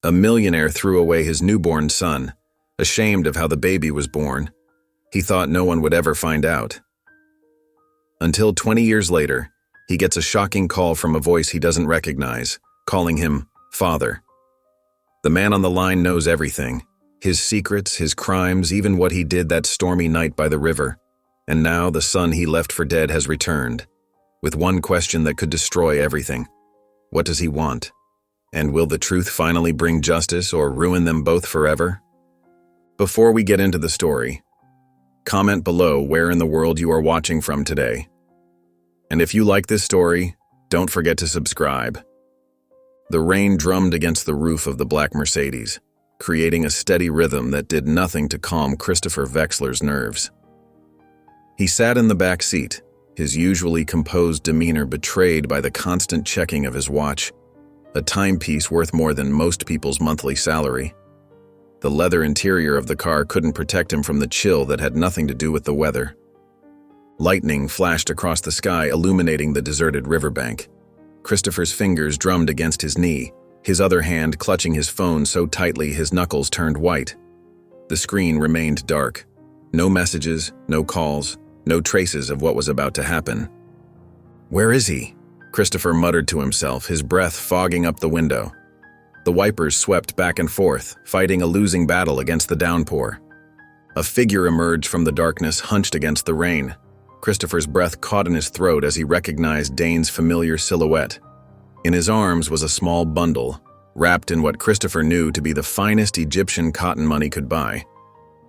A millionaire threw away his newborn son, ashamed of how the baby was born. He thought no one would ever find out. Until 20 years later, he gets a shocking call from a voice he doesn't recognize, calling him father. The man on the line knows everything, his secrets, his crimes, even what he did that stormy night by the river. And now the son he left for dead has returned, with one question that could destroy everything. What does he want? And will the truth finally bring justice or ruin them both forever? Before we get into the story, comment below where in the world you are watching from today. And if you like this story, don't forget to subscribe. The rain drummed against the roof of the black Mercedes, creating a steady rhythm that did nothing to calm Christopher Wexler's nerves. He sat in the back seat, his usually composed demeanor betrayed by the constant checking of his watch, a timepiece worth more than most people's monthly salary. The leather interior of the car couldn't protect him from the chill that had nothing to do with the weather. Lightning flashed across the sky, illuminating the deserted riverbank. Christopher's fingers drummed against his knee, his other hand clutching his phone so tightly his knuckles turned white. The screen remained dark. No messages, no calls, no traces of what was about to happen. "Where is he?" Christopher muttered to himself, his breath fogging up the window. The wipers swept back and forth, fighting a losing battle against the downpour. A figure emerged from the darkness, hunched against the rain. Christopher's breath caught in his throat as he recognized Dane's familiar silhouette. In his arms was a small bundle, wrapped in what Christopher knew to be the finest Egyptian cotton money could buy.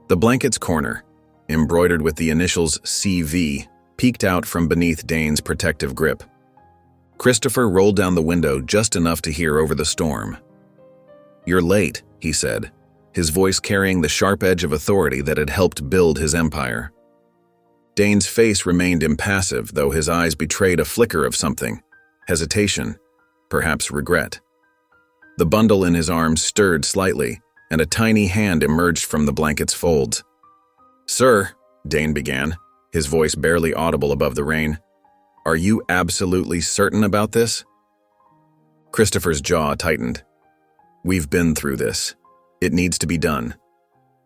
The blanket's corner, embroidered with the initials CV, peeked out from beneath Dane's protective grip. Christopher rolled down the window just enough to hear over the storm. "You're late," he said, his voice carrying the sharp edge of authority that had helped build his empire. Dane's face remained impassive, though his eyes betrayed a flicker of something, hesitation, perhaps regret. The bundle in his arms stirred slightly, and a tiny hand emerged from the blanket's folds. "Sir," Dane began, his voice barely audible above the rain, "are you absolutely certain about this?" Christopher's jaw tightened. "We've been through this. It needs to be done.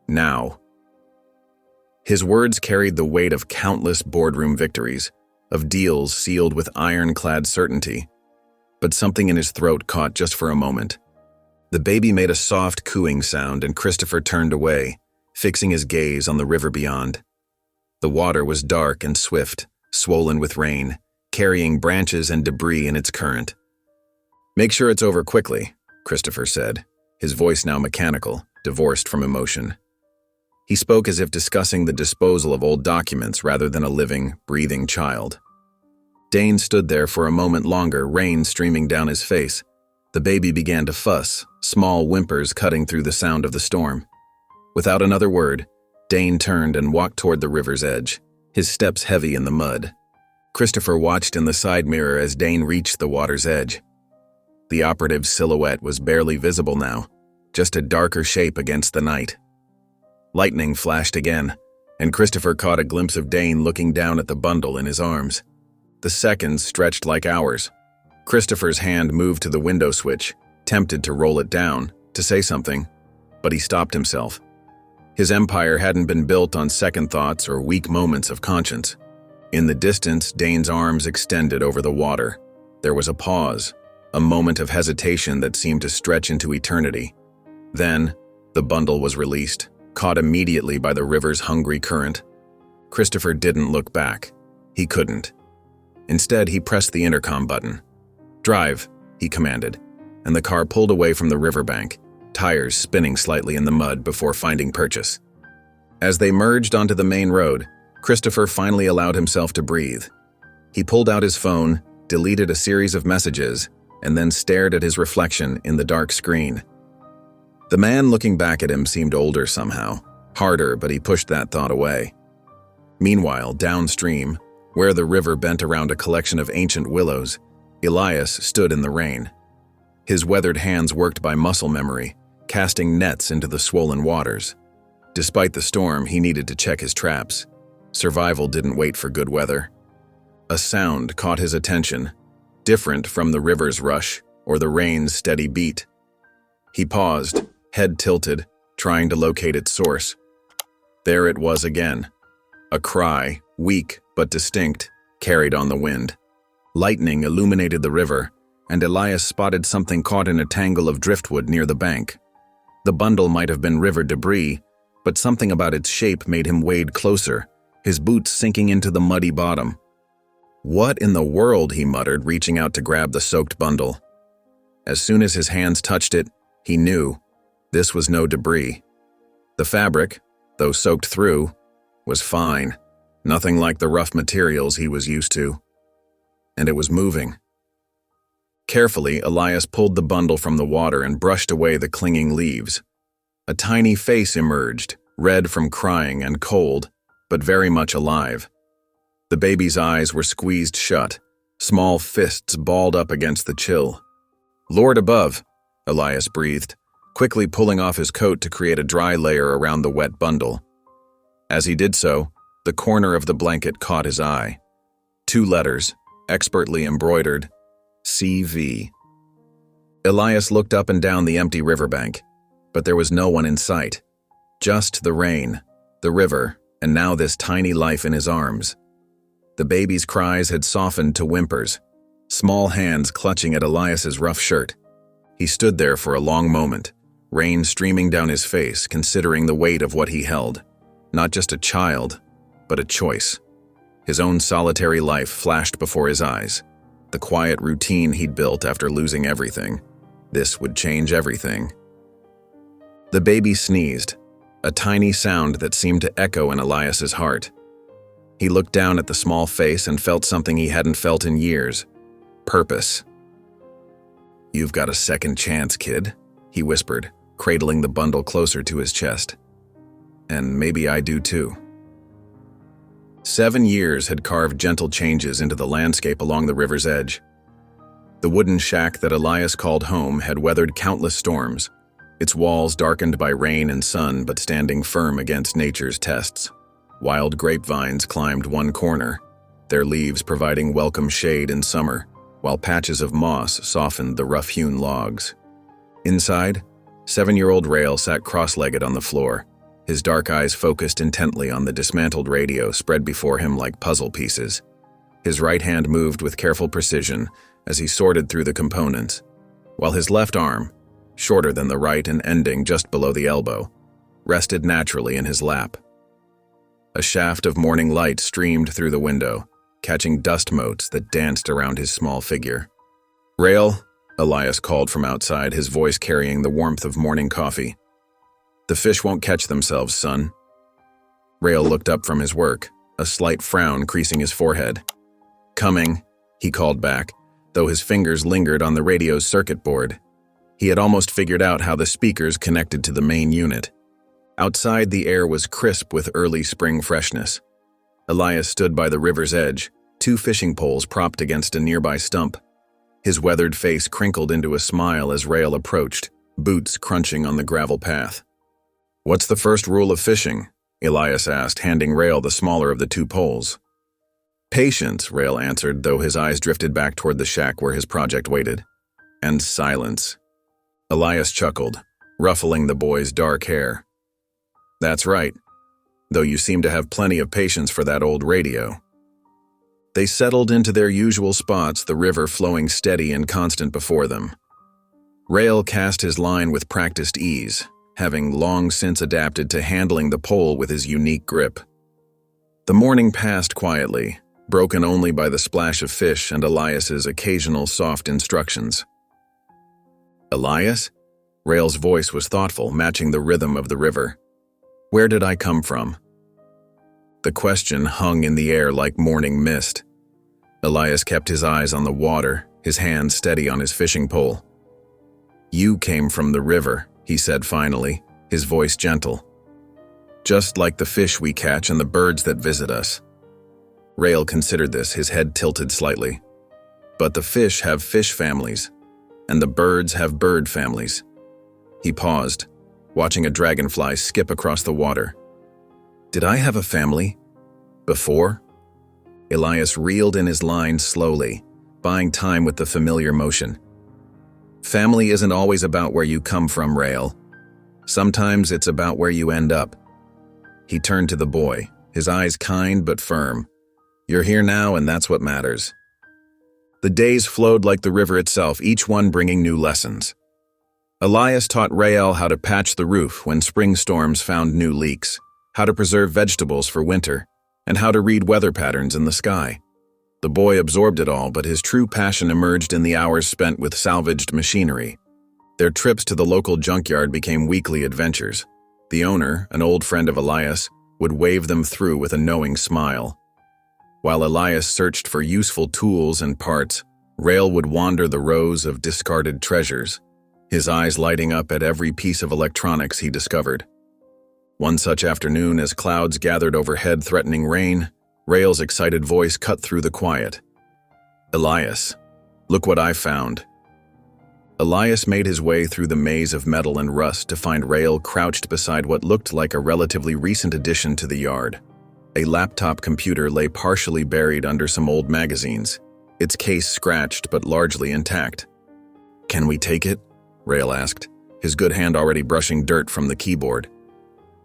Now." His words carried the weight of countless boardroom victories, of deals sealed with ironclad certainty. But something in his throat caught just for a moment. The baby made a soft cooing sound, and Christopher turned away, fixing his gaze on the river beyond. The water was dark and swift, swollen with rain, carrying branches and debris in its current. "Make sure it's over quickly," Christopher said, his voice now mechanical, divorced from emotion. He spoke as if discussing the disposal of old documents rather than a living, breathing child. Dane stood there for a moment longer, rain streaming down his face. The baby began to fuss, small whimpers cutting through the sound of the storm. Without another word, Dane turned and walked toward the river's edge, his steps heavy in the mud. Christopher watched in the side mirror as Dane reached the water's edge. The operative's silhouette was barely visible now, just a darker shape against the night. Lightning flashed again, and Christopher caught a glimpse of Dane looking down at the bundle in his arms. The seconds stretched like hours. Christopher's hand moved to the window switch, tempted to roll it down, to say something, but he stopped himself. His empire hadn't been built on second thoughts or weak moments of conscience. In the distance, Dane's arms extended over the water. There was a pause, a moment of hesitation that seemed to stretch into eternity. Then, the bundle was released, caught immediately by the river's hungry current. Christopher didn't look back. He couldn't. Instead, he pressed the intercom button. "Drive," he commanded, and the car pulled away from the riverbank, tires spinning slightly in the mud before finding purchase. As they merged onto the main road, Christopher finally allowed himself to breathe. He pulled out his phone, deleted a series of messages, and then stared at his reflection in the dark screen. The man looking back at him seemed older somehow, harder, but he pushed that thought away. Meanwhile, downstream, where the river bent around a collection of ancient willows, Elias stood in the rain. His weathered hands worked by muscle memory, casting nets into the swollen waters. Despite the storm, he needed to check his traps. Survival didn't wait for good weather. A sound caught his attention, different from the river's rush or the rain's steady beat. He paused, head tilted, trying to locate its source. There it was again. A cry, weak but distinct, carried on the wind. Lightning illuminated the river, and Elias spotted something caught in a tangle of driftwood near the bank. The bundle might have been river debris, but something about its shape made him wade closer, his boots sinking into the muddy bottom. "What in the world?" he muttered, reaching out to grab the soaked bundle. As soon as his hands touched it, he knew this was no debris. The fabric, though soaked through, was fine, nothing like the rough materials he was used to. And it was moving. Carefully, Elias pulled the bundle from the water and brushed away the clinging leaves. A tiny face emerged, red from crying and cold, but very much alive. The baby's eyes were squeezed shut, small fists balled up against the chill. "Lord above," Elias breathed, quickly pulling off his coat to create a dry layer around the wet bundle. As he did so, the corner of the blanket caught his eye. 2 letters, expertly embroidered, CV. Elias looked up and down the empty riverbank, but there was no one in sight. Just the rain, the river, and now this tiny life in his arms. The baby's cries had softened to whimpers, small hands clutching at Elias's rough shirt. He stood there for a long moment, rain streaming down his face, considering the weight of what he held. Not just a child, but a choice. His own solitary life flashed before his eyes. The quiet routine he'd built after losing everything. This would change everything. The baby sneezed, a tiny sound that seemed to echo in Elias's heart. He looked down at the small face and felt something he hadn't felt in years. Purpose. "You've got a second chance, kid," he whispered, cradling the bundle closer to his chest. "And maybe I do too." 7 years had carved gentle changes into the landscape along the river's edge. The wooden shack that Elias called home had weathered countless storms, its walls darkened by rain and sun but standing firm against nature's tests. Wild grapevines climbed one corner, their leaves providing welcome shade in summer, while patches of moss softened the rough-hewn logs. Inside, 7-year-old Rael sat cross-legged on the floor, his dark eyes focused intently on the dismantled radio spread before him like puzzle pieces. His right hand moved with careful precision as he sorted through the components, while his left arm, shorter than the right and ending just below the elbow, rested naturally in his lap. A shaft of morning light streamed through the window, catching dust motes that danced around his small figure. "Rael," Elias called from outside, his voice carrying the warmth of morning coffee. "The fish won't catch themselves, son." Rael looked up from his work, a slight frown creasing his forehead. "Coming," he called back, though his fingers lingered on the radio's circuit board. He had almost figured out how the speakers connected to the main unit. Outside, the air was crisp with early spring freshness. Elias stood by the river's edge, 2 fishing poles propped against a nearby stump. His weathered face crinkled into a smile as Rael approached, boots crunching on the gravel path. "What's the first rule of fishing?" Elias asked, handing Rael the smaller of the 2 poles. "Patience," Rael answered, though his eyes drifted back toward the shack where his project waited. "And silence." Elias chuckled, ruffling the boy's dark hair. "That's right, though you seem to have plenty of patience for that old radio." They settled into their usual spots, the river flowing steady and constant before them. Rael cast his line with practiced ease, having long since adapted to handling the pole with his unique grip. The morning passed quietly, broken only by the splash of fish and Elias's occasional soft instructions. "Elias?" Rael's voice was thoughtful, matching the rhythm of the river. "Where did I come from?" The question hung in the air like morning mist. Elias kept his eyes on the water, his hands steady on his fishing pole. "You came from the river," he said finally, his voice gentle. "Just like the fish we catch and the birds that visit us." Rael considered this, his head tilted slightly. "But the fish have fish families, and the birds have bird families." He paused, watching a dragonfly skip across the water. "Did I have a family? Before?" Elias reeled in his line slowly, buying time with the familiar motion. Family isn't always about where you come from, Rael. Sometimes it's about where you end up. He turned to the boy, his eyes kind but firm. You're here now, and that's what matters. The days flowed like the river itself, each one bringing new lessons. Elias taught Rael how to patch the roof when spring storms found new leaks, how to preserve vegetables for winter, and how to read weather patterns in the sky. The boy absorbed it all, but his true passion emerged in the hours spent with salvaged machinery. Their trips to the local junkyard became weekly adventures. The owner, an old friend of Elias, would wave them through with a knowing smile. While Elias searched for useful tools and parts, Rael would wander the rows of discarded treasures, his eyes lighting up at every piece of electronics he discovered. One such afternoon, as clouds gathered overhead threatening rain, Rael's excited voice cut through the quiet. Elias, look what I found. Elias made his way through the maze of metal and rust to find Rael crouched beside what looked like a relatively recent addition to the yard. A laptop computer lay partially buried under some old magazines, its case scratched but largely intact. Can we take it? Rael asked, his good hand already brushing dirt from the keyboard.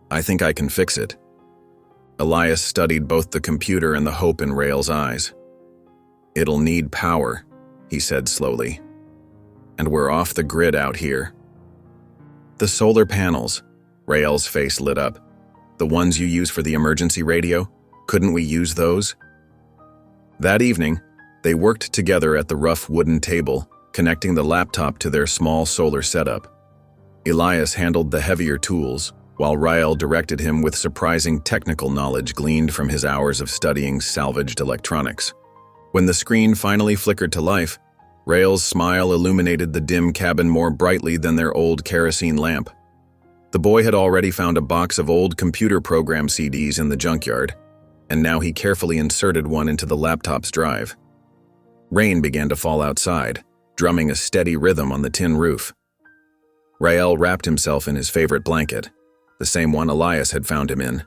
I think I can fix it. Elias studied both the computer and the hope in Rael's eyes. It'll need power, he said slowly. And we're off the grid out here. The solar panels, Rael's face lit up. The ones you use for the emergency radio? Couldn't we use those? That evening, they worked together at the rough wooden table, connecting the laptop to their small solar setup. Elias handled the heavier tools, while Rael directed him with surprising technical knowledge gleaned from his hours of studying salvaged electronics. When the screen finally flickered to life, Rael's smile illuminated the dim cabin more brightly than their old kerosene lamp. The boy had already found a box of old computer program CDs in the junkyard, and now he carefully inserted one into the laptop's drive. Rain began to fall outside, drumming a steady rhythm on the tin roof. Rael wrapped himself in his favorite blanket, the same one Elias had found him in,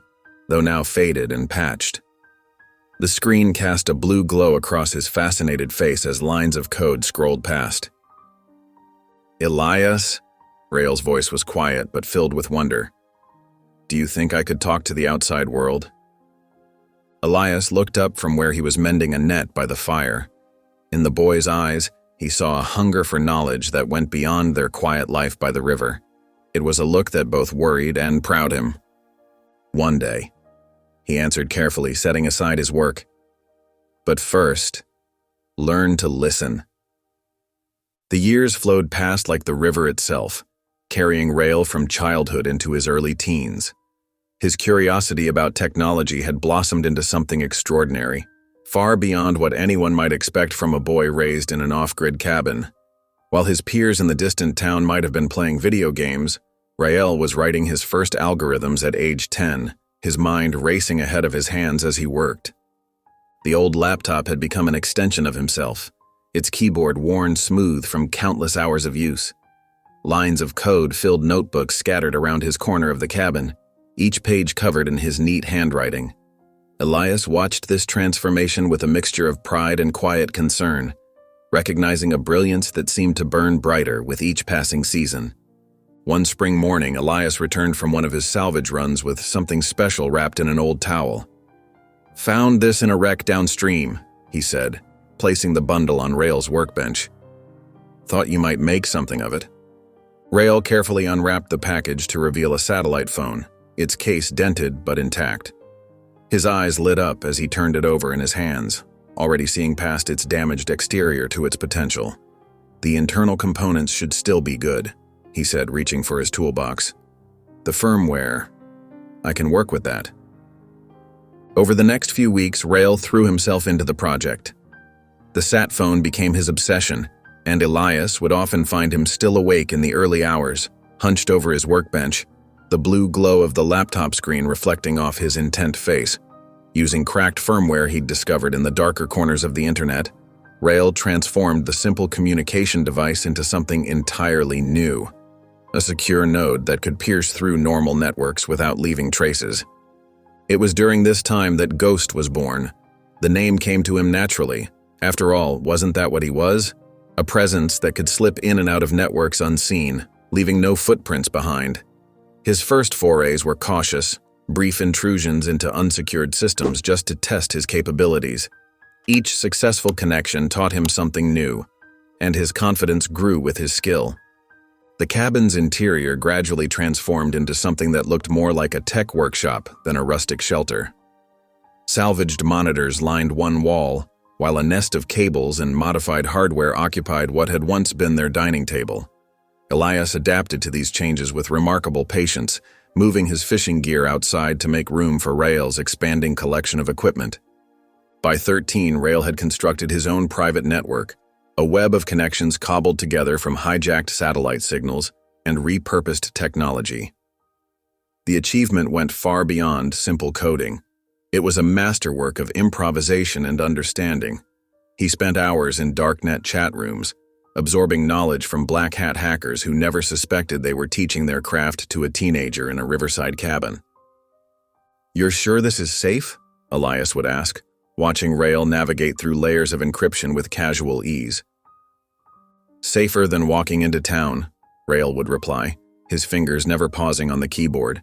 though now faded and patched. The screen cast a blue glow across his fascinated face as lines of code scrolled past. Elias? Rael's voice was quiet but filled with wonder. Do you think I could talk to the outside world? Elias looked up from where he was mending a net by the fire. In the boy's eyes, he saw a hunger for knowledge that went beyond their quiet life by the river. It was a look that both worried and proud him. One day, he answered carefully, setting aside his work. But first, learn to listen. The years flowed past like the river itself, carrying Rael from childhood into his early teens. His curiosity about technology had blossomed into something extraordinary, far beyond what anyone might expect from a boy raised in an off-grid cabin. While his peers in the distant town might have been playing video games, Rael was writing his first algorithms at age 10, his mind racing ahead of his hands as he worked. The old laptop had become an extension of himself, its keyboard worn smooth from countless hours of use. Lines of code filled notebooks scattered around his corner of the cabin, each page covered in his neat handwriting. Elias watched this transformation with a mixture of pride and quiet concern, recognizing a brilliance that seemed to burn brighter with each passing season. One spring morning, Elias returned from one of his salvage runs with something special wrapped in an old towel. Found this in a wreck downstream, he said, placing the bundle on Rael's workbench. Thought you might make something of it. Rael carefully unwrapped the package to reveal a satellite phone, its case dented but intact. His eyes lit up as he turned it over in his hands, already seeing past its damaged exterior to its potential. The internal components should still be good, he said, reaching for his toolbox. The firmware, I can work with that. Over the next few weeks, Rael threw himself into the project. The sat phone became his obsession, and Elias would often find him still awake in the early hours, hunched over his workbench, the blue glow of the laptop screen reflecting off his intent face. Using cracked firmware he'd discovered in the darker corners of the internet, Rael transformed the simple communication device into something entirely new. A secure node that could pierce through normal networks without leaving traces. It was during this time that Ghost was born. The name came to him naturally. After all, wasn't that what he was? a presence that could slip in and out of networks unseen, leaving no footprints behind. His first forays were cautious, brief intrusions into unsecured systems just to test his capabilities. Each successful connection taught him something new, and his confidence grew with his skill. The cabin's interior gradually transformed into something that looked more like a tech workshop than a rustic shelter. Salvaged monitors lined one wall, while a nest of cables and modified hardware occupied what had once been their dining table. Elias adapted to these changes with remarkable patience, moving his fishing gear outside to make room for Rael's expanding collection of equipment. By 13, Rael had constructed his own private network, a web of connections cobbled together from hijacked satellite signals and repurposed technology. The achievement went far beyond simple coding. It was a masterwork of improvisation and understanding. He spent hours in darknet chat rooms, absorbing knowledge from black hat hackers who never suspected they were teaching their craft to a teenager in a riverside cabin. "You're sure this is safe?" Elias would ask, watching Rael navigate through layers of encryption with casual ease. "Safer than walking into town," Rael would reply, his fingers never pausing on the keyboard.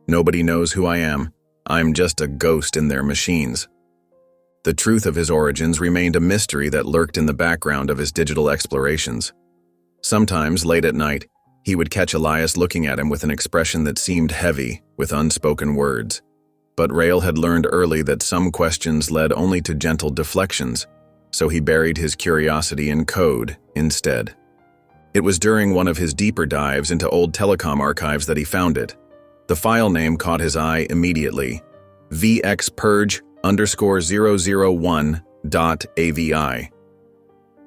"Nobody knows who I am. I'm just a ghost in their machines." The truth of his origins remained a mystery that lurked in the background of his digital explorations. Sometimes, late at night, he would catch Elias looking at him with an expression that seemed heavy, with unspoken words. But Rael had learned early that some questions led only to gentle deflections, so he buried his curiosity in code instead. It was during one of his deeper dives into old telecom archives that he found it. The file name caught his eye immediately: vxpurge_001.avi.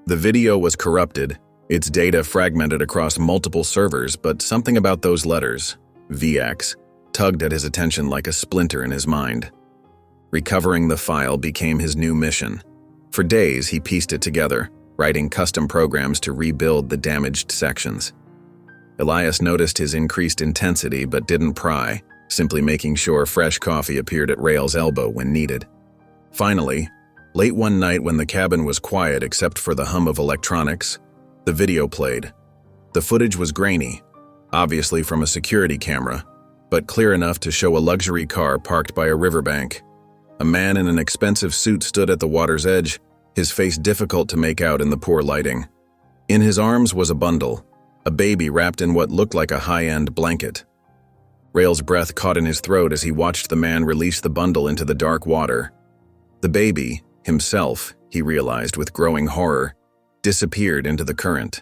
The video was corrupted, its data fragmented across multiple servers, but something about those letters, VX, tugged at his attention like a splinter in his mind. Recovering the file became his new mission. For days, he pieced it together, writing custom programs to rebuild the damaged sections. Elias noticed his increased intensity but didn't pry, simply making sure fresh coffee appeared at Rael's elbow when needed. Finally, late one night when the cabin was quiet except for the hum of electronics, the video played. The footage was grainy, obviously from a security camera, but clear enough to show a luxury car parked by a riverbank. A man in an expensive suit stood at the water's edge, his face difficult to make out in the poor lighting. In his arms was a bundle, a baby wrapped in what looked like a high-end blanket. Rael's breath caught in his throat as he watched the man release the bundle into the dark water. The baby, himself, he realized with growing horror, disappeared into the current.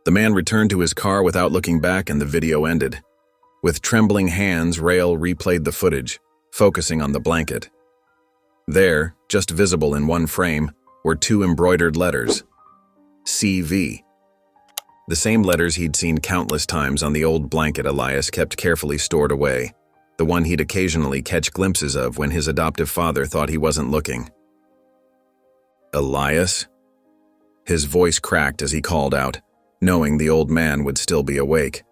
The man returned to his car without looking back and the video ended. With trembling hands, Rael replayed the footage, focusing on the blanket. There, just visible in one frame, were two embroidered letters: CV. The same letters he'd seen countless times on the old blanket Elias kept carefully stored away, the one he'd occasionally catch glimpses of when his adoptive father thought he wasn't looking. "Elias?" His voice cracked as he called out, knowing the old man would still be awake.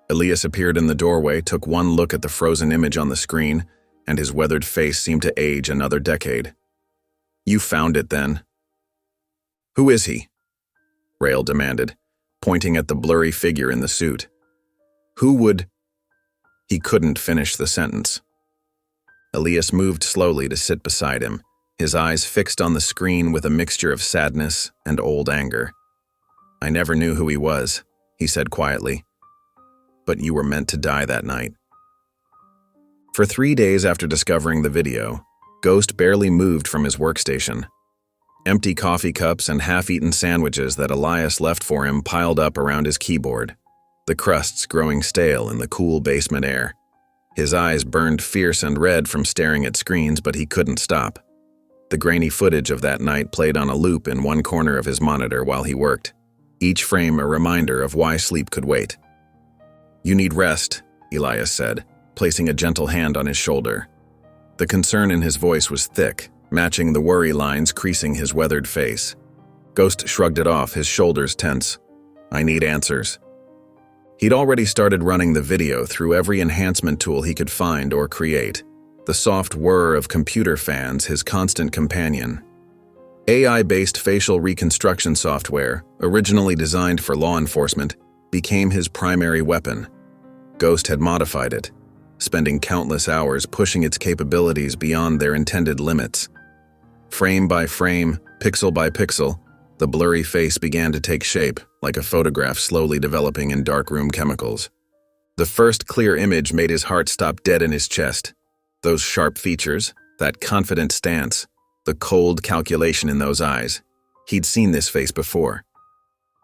Elias appeared in the doorway, took one look at the frozen image on the screen, and his weathered face seemed to age another decade. "You found it then?" "Who is he?" Rael demanded, pointing at the blurry figure in the suit. "Who would—" He couldn't finish the sentence. Elias moved slowly to sit beside him, his eyes fixed on the screen with a mixture of sadness and old anger. "I never knew who he was," he said quietly. "But you were meant to die that night." For 3 days after discovering the video, Ghost barely moved from his workstation. Empty coffee cups and half-eaten sandwiches that Elias left for him piled up around his keyboard, the crusts growing stale in the cool basement air. His eyes burned fierce and red from staring at screens, but he couldn't stop. The grainy footage of that night played on a loop in one corner of his monitor while he worked, each frame a reminder of why sleep could wait. "You need rest," Elias said, placing a gentle hand on his shoulder. The concern in his voice was thick, matching the worry lines creasing his weathered face. Ghost shrugged it off, his shoulders tense. "I need answers." He'd already started running the video through every enhancement tool he could find or create, the soft whir of computer fans his constant companion. AI-based facial reconstruction software, originally designed for law enforcement, became his primary weapon. Ghost had modified it, spending countless hours pushing its capabilities beyond their intended limits. Frame by frame, pixel by pixel, the blurry face began to take shape, like a photograph slowly developing in darkroom chemicals. The first clear image made his heart stop dead in his chest. Those sharp features, that confident stance, the cold calculation in those eyes. He'd seen this face before.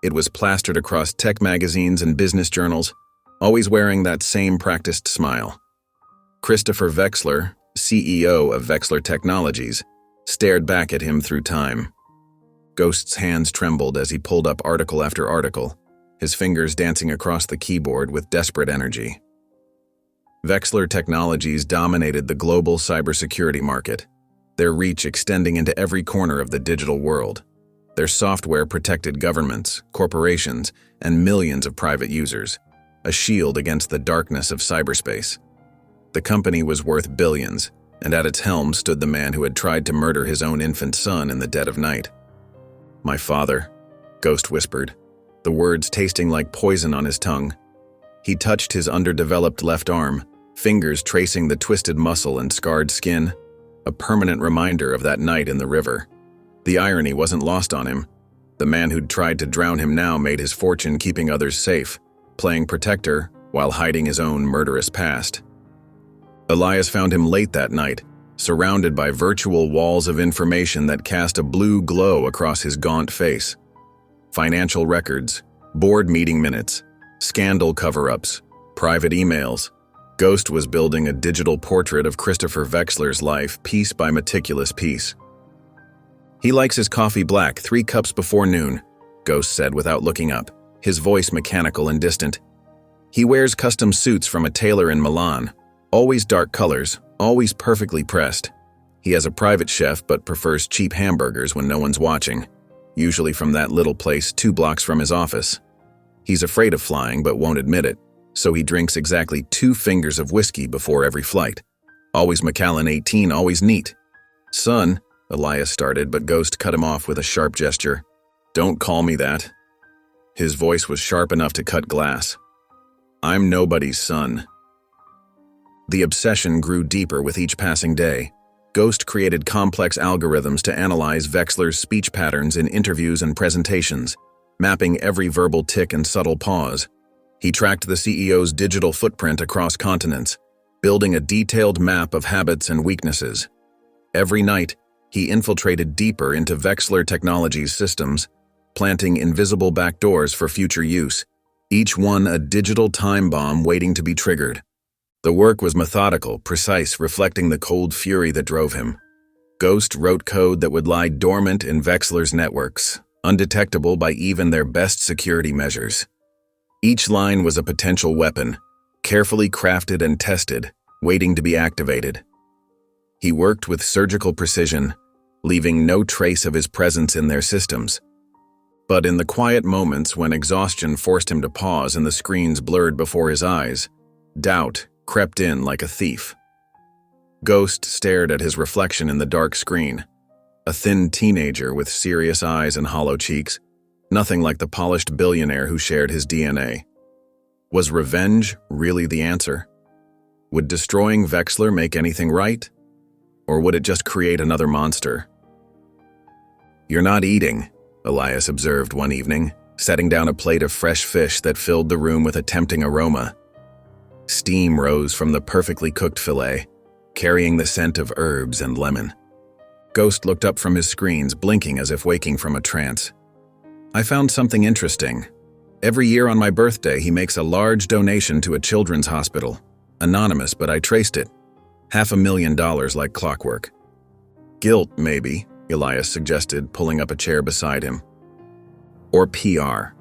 It was plastered across tech magazines and business journals, always wearing that same practiced smile. Christopher Wexler, CEO of Wexler Technologies, stared back at him through time. Ghost's hands trembled as he pulled up article after article, his fingers dancing across the keyboard with desperate energy. Wexler Technologies dominated the global cybersecurity market, their reach extending into every corner of the digital world. Their software protected governments, corporations, and millions of private users, a shield against the darkness of cyberspace. The company was worth billions, and at its helm stood the man who had tried to murder his own infant son in the dead of night. "My father," Ghost whispered, the words tasting like poison on his tongue. He touched his underdeveloped left arm, fingers tracing the twisted muscle and scarred skin, a permanent reminder of that night in the river. The irony wasn't lost on him. The man who'd tried to drown him now made his fortune keeping others safe, playing protector while hiding his own murderous past. Elias found him late that night, surrounded by virtual walls of information that cast a blue glow across his gaunt face. Financial records, board meeting minutes, scandal cover-ups, private emails. Ghost was building a digital portrait of Christopher Wexler's life piece by meticulous piece. "He likes his coffee black 3 cups before noon," Ghost said without looking up, his voice mechanical and distant. "He wears custom suits from a tailor in Milan, always dark colors, always perfectly pressed. He has a private chef but prefers cheap hamburgers when no one's watching, usually from that little place 2 blocks from his office. He's afraid of flying but won't admit it, so he drinks exactly 2 fingers of whiskey before every flight. Always Macallan 18, always neat." "Son," Elias started, but Ghost cut him off with a sharp gesture. "Don't call me that." His voice was sharp enough to cut glass. "I'm nobody's son." The obsession grew deeper with each passing day. Ghost created complex algorithms to analyze Wexler's speech patterns in interviews and presentations, mapping every verbal tick and subtle pause. He tracked the CEO's digital footprint across continents, building a detailed map of habits and weaknesses. Every night, he infiltrated deeper into Wexler Technologies' systems, planting invisible backdoors for future use, each one a digital time bomb waiting to be triggered. The work was methodical, precise, reflecting the cold fury that drove him. Ghost wrote code that would lie dormant in Wexler's networks, undetectable by even their best security measures. Each line was a potential weapon, carefully crafted and tested, waiting to be activated. He worked with surgical precision, leaving no trace of his presence in their systems. But in the quiet moments when exhaustion forced him to pause and the screens blurred before his eyes, doubt crept in like a thief. Ghost stared at his reflection in the dark screen, a thin teenager with serious eyes and hollow cheeks, nothing like the polished billionaire who shared his DNA. Was revenge really the answer? Would destroying Wexler make anything right? Or would it just create another monster? "You're not eating," Elias observed one evening, setting down a plate of fresh fish that filled the room with a tempting aroma. Steam rose from the perfectly cooked fillet, carrying the scent of herbs and lemon. Ghost looked up from his screens, blinking as if waking from a trance. "I found something interesting. Every year on my birthday, he makes a large donation to a children's hospital. Anonymous, but I traced it. $500,000 like clockwork." "Guilt, maybe," Elias suggested, pulling up a chair beside him. "Or PR."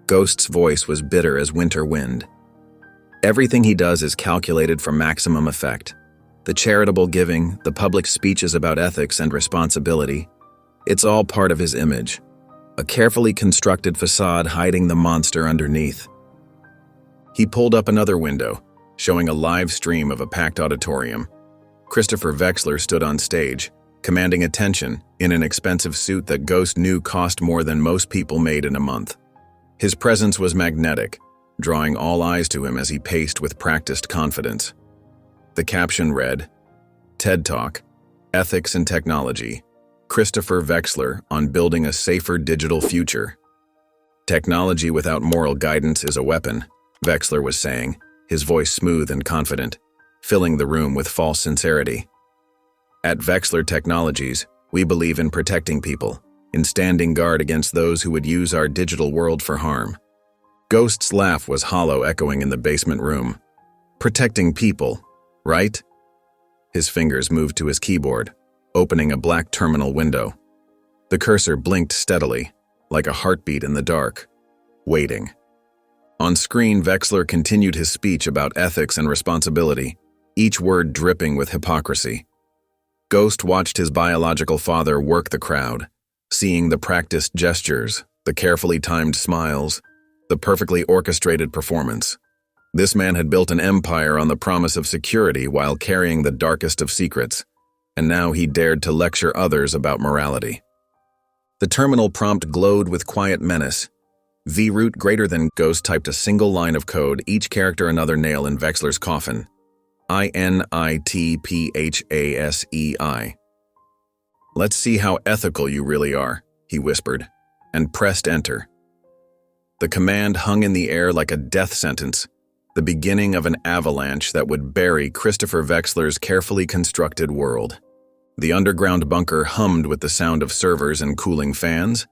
Ghost's voice was bitter as winter wind. "Everything he does is calculated for maximum effect. The charitable giving, the public speeches about ethics and responsibility. It's all part of his image. A carefully constructed facade hiding the monster underneath." He pulled up another window, showing a live stream of a packed auditorium. Christopher Wexler stood on stage, commanding attention in an expensive suit that Ghost knew cost more than most people made in a month. His presence was magnetic, drawing all eyes to him as he paced with practiced confidence. The caption read, TED Talk, Ethics and Technology, Christopher Wexler on Building a Safer Digital Future. Technology without moral guidance is a weapon, Wexler was saying, his voice smooth and confident, filling the room with false sincerity. At Wexler Technologies, we believe in protecting people, in standing guard against those who would use our digital world for harm. Ghost's laugh was hollow, echoing in the basement room. Protecting people, right? His fingers moved to his keyboard, opening a black terminal window. The cursor blinked steadily, like a heartbeat in the dark, waiting. On screen, Wexler continued his speech about ethics and responsibility, each word dripping with hypocrisy. Ghost watched his biological father work the crowd, seeing the practiced gestures, the carefully timed smiles, the perfectly orchestrated performance. This man had built an empire on the promise of security while carrying the darkest of secrets, and now he dared to lecture others about morality. The terminal prompt glowed with quiet menace. VRoot greater than. Ghost typed a single line of code, each character another nail in Wexler's coffin. INITPHASEI. Let's see how ethical you really are, he whispered, and pressed enter. The command hung in the air like a death sentence, the beginning of an avalanche that would bury Christopher Wexler's carefully constructed world. The underground bunker hummed with the sound of servers and cooling fans.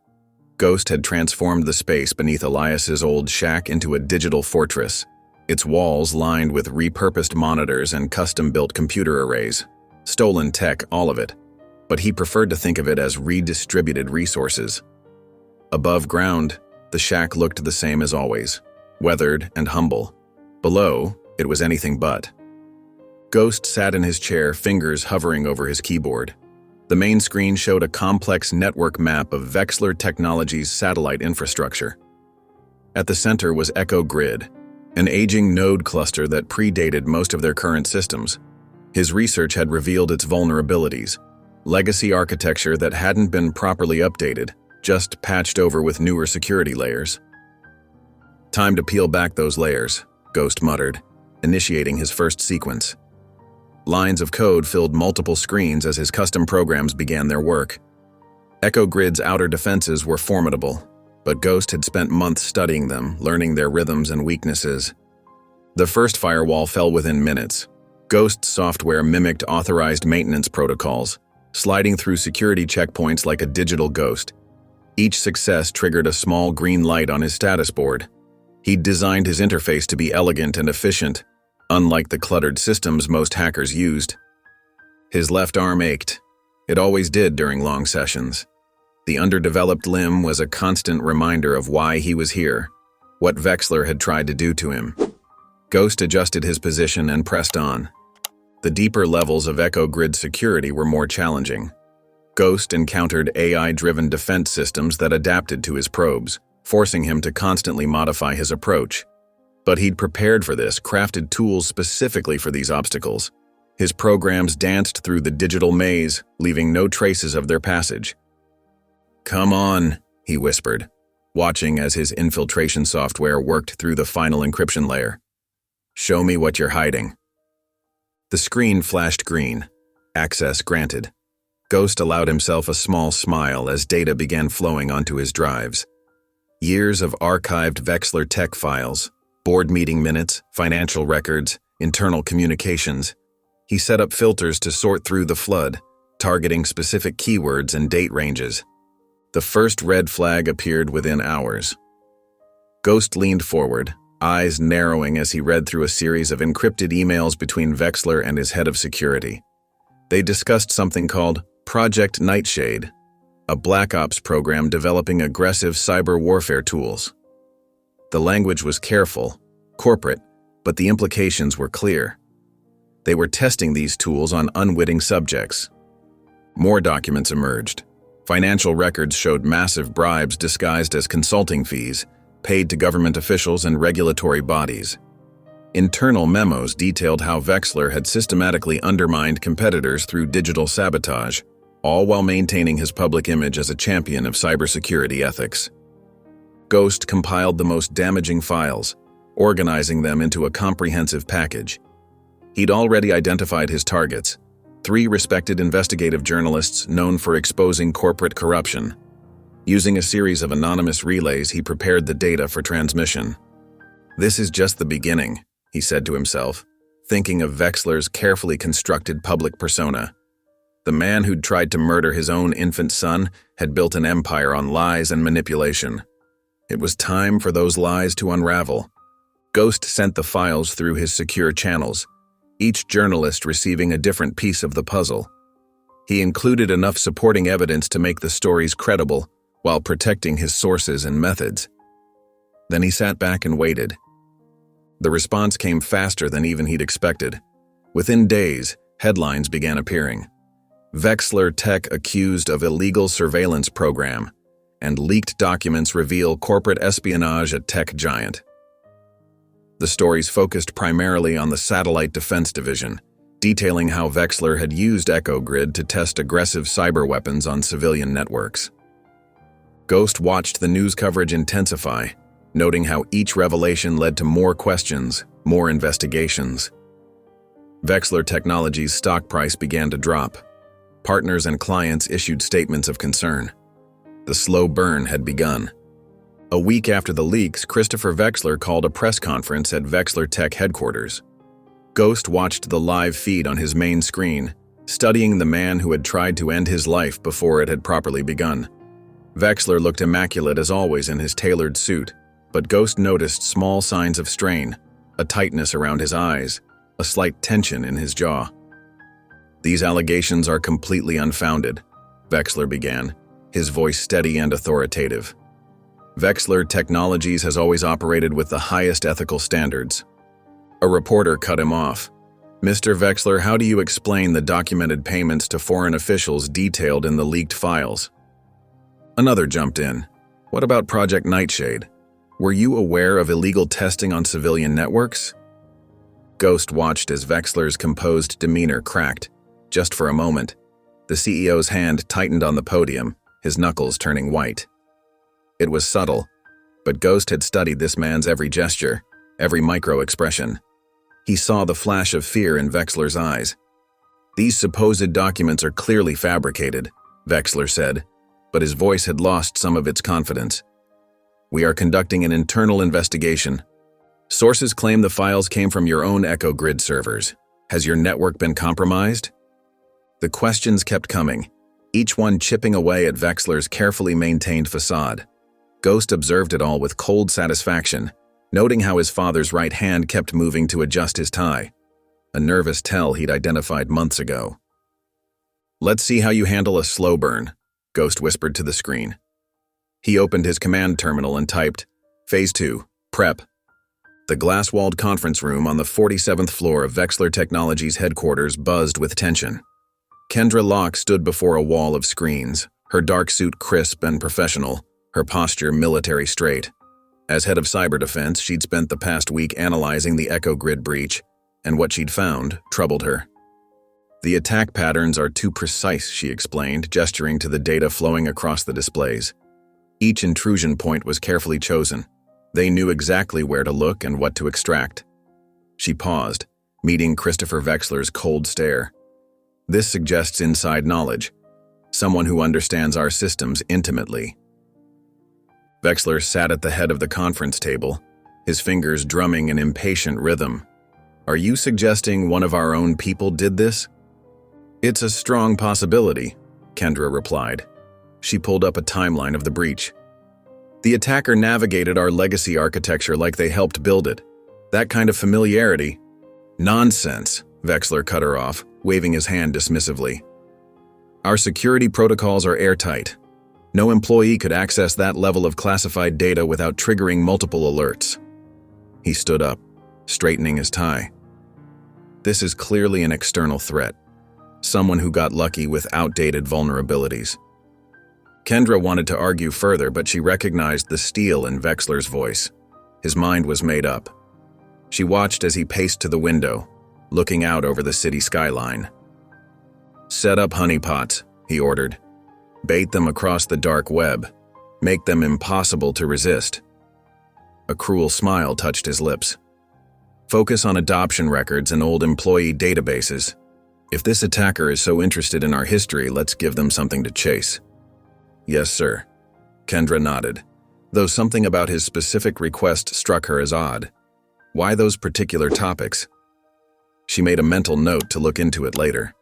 Ghost had transformed the space beneath Elias's old shack into a digital fortress, its walls lined with repurposed monitors and custom-built computer arrays. Stolen tech, all of it, but he preferred to think of it as redistributed resources. Above ground, the shack looked the same as always, weathered and humble. Below, it was anything but. Ghost sat in his chair, fingers hovering over his keyboard. The main screen showed a complex network map of Wexler Technologies' satellite infrastructure. At the center was Echo Grid, an aging node cluster that predated most of their current systems. His research had revealed its vulnerabilities, legacy architecture that hadn't been properly updated, just patched over with newer security layers. Time to peel back those layers, Ghost muttered, initiating his first sequence. Lines of code filled multiple screens as his custom programs began their work. Echo Grid's outer defenses were formidable, but Ghost had spent months studying them, learning their rhythms and weaknesses. The first firewall fell within minutes. Ghost's software mimicked authorized maintenance protocols, sliding through security checkpoints like a digital ghost. Each success triggered a small green light on his status board. He'd designed his interface to be elegant and efficient, unlike the cluttered systems most hackers used. His left arm ached. It always did during long sessions. The underdeveloped limb was a constant reminder of why he was here, what Wexler had tried to do to him. Ghost adjusted his position and pressed on. The deeper levels of Echo Grid security were more challenging. Ghost encountered AI-driven defense systems that adapted to his probes, forcing him to constantly modify his approach. But he'd prepared for this, crafted tools specifically for these obstacles. His programs danced through the digital maze, leaving no traces of their passage. "Come on," he whispered, watching as his infiltration software worked through the final encryption layer. "Show me what you're hiding." The screen flashed green. Access granted. Ghost allowed himself a small smile as data began flowing onto his drives. Years of archived Wexler tech files, board meeting minutes, financial records, internal communications. He set up filters to sort through the flood, targeting specific keywords and date ranges. The first red flag appeared within hours. Ghost leaned forward, eyes narrowing as he read through a series of encrypted emails between Wexler and his head of security. They discussed something called Project Nightshade, a Black Ops program developing aggressive cyber warfare tools. The language was careful, corporate, but the implications were clear. They were testing these tools on unwitting subjects. More documents emerged. Financial records showed massive bribes disguised as consulting fees, paid to government officials and regulatory bodies. Internal memos detailed how Wexler had systematically undermined competitors through digital sabotage, all while maintaining his public image as a champion of cybersecurity ethics. Ghost compiled the most damaging files, organizing them into a comprehensive package. He'd already identified his targets, 3 respected investigative journalists known for exposing corporate corruption. Using a series of anonymous relays, he prepared the data for transmission. "This is just the beginning," he said to himself, thinking of Vexler's carefully constructed public persona. The man who'd tried to murder his own infant son had built an empire on lies and manipulation. It was time for those lies to unravel. Ghost sent the files through his secure channels, each journalist receiving a different piece of the puzzle. He included enough supporting evidence to make the stories credible while protecting his sources and methods. Then he sat back and waited. The response came faster than even he'd expected. Within days, headlines began appearing. Vexler Tech accused of illegal surveillance program, and leaked documents reveal corporate espionage at tech giant. The stories focused primarily on the Satellite Defense Division, detailing how Vexler had used EchoGrid to test aggressive cyber weapons on civilian networks. Ghost watched the news coverage intensify, noting how each revelation led to more questions, more investigations. Vexler Technologies' stock price began to drop. Partners and clients issued statements of concern. The slow burn had begun. A week after the leaks, Christopher Vexler called a press conference at Vexler Tech headquarters. Ghost watched the live feed on his main screen, studying the man who had tried to end his life before it had properly begun. Vexler looked immaculate as always in his tailored suit, but Ghost noticed small signs of strain, a tightness around his eyes, a slight tension in his jaw. "These allegations are completely unfounded," Vexler began, his voice steady and authoritative. Vexler Technologies has always operated with the highest ethical standards. A reporter cut him off. "Mr. Vexler, how do you explain the documented payments to foreign officials detailed in the leaked files?" Another jumped in. "What about Project Nightshade? Were you aware of illegal testing on civilian networks?" Ghost watched as Vexler's composed demeanor cracked, just for a moment. The CEO's hand tightened on the podium, his knuckles turning white. It was subtle, but Ghost had studied this man's every gesture, every micro-expression. He saw the flash of fear in Vexler's eyes. "These supposed documents are clearly fabricated," Vexler said, but his voice had lost some of its confidence. "We are conducting an internal investigation. Sources claim the files came from your own EchoGrid servers. Has your network been compromised?" The questions kept coming, each one chipping away at Vexler's carefully maintained facade. Ghost observed it all with cold satisfaction, noting how his father's right hand kept moving to adjust his tie, a nervous tell he'd identified months ago. "Let's see how you handle a slow burn," Ghost whispered to the screen. He opened his command terminal and typed, "Phase 2, prep." The glass-walled conference room on the 47th floor of Vexler Technologies headquarters buzzed with tension. Kendra Locke stood before a wall of screens, her dark suit crisp and professional, her posture military straight. As head of cyber defense, she'd spent the past week analyzing the EchoGrid breach, and what she'd found troubled her. "The attack patterns are too precise," she explained, gesturing to the data flowing across the displays. Each intrusion point was carefully chosen. They knew exactly where to look and what to extract. She paused, meeting Christopher Vexler's cold stare. "This suggests inside knowledge, someone who understands our systems intimately." Vexler sat at the head of the conference table, his fingers drumming an impatient rhythm. "Are you suggesting one of our own people did this?" "It's a strong possibility," Kendra replied. She pulled up a timeline of the breach. "The attacker navigated our legacy architecture like they helped build it. That kind of familiarity—" "Nonsense," Vexler cut her off, waving his hand dismissively. "Our security protocols are airtight. No employee could access that level of classified data without triggering multiple alerts." He stood up, straightening his tie. "This is clearly an external threat. Someone who got lucky with outdated vulnerabilities." Kendra wanted to argue further, but she recognized the steel in Vexler's voice. His mind was made up. She watched as he paced to the window, looking out over the city skyline. "Set up honeypots," he ordered. "Bait them across the dark web. Make them impossible to resist." A cruel smile touched his lips. "Focus on adoption records and old employee databases. If this attacker is so interested in our history, let's give them something to chase." "Yes, sir." Kendra nodded, though something about his specific request struck her as odd. Why those particular topics? She made a mental note to look into it later.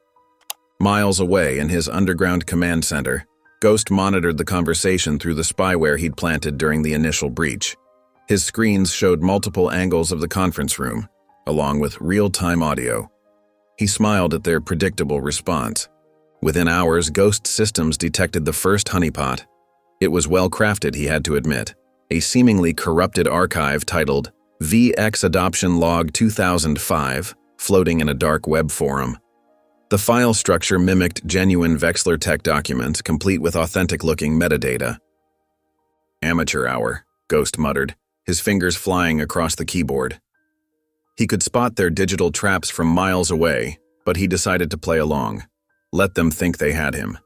Miles away in his underground command center, Ghost monitored the conversation through the spyware he'd planted during the initial breach. His screens showed multiple angles of the conference room, along with real-time audio. He smiled at their predictable response. Within hours, Ghost's systems detected the first honeypot. It was well-crafted, he had to admit. A seemingly corrupted archive titled VX Adoption Log 2005, floating in a dark web forum. The file structure mimicked genuine Vexler Tech documents, complete with authentic-looking metadata. "Amateur hour," Ghost muttered, his fingers flying across the keyboard. He could spot their digital traps from miles away, but he decided to play along. Let them think they had him.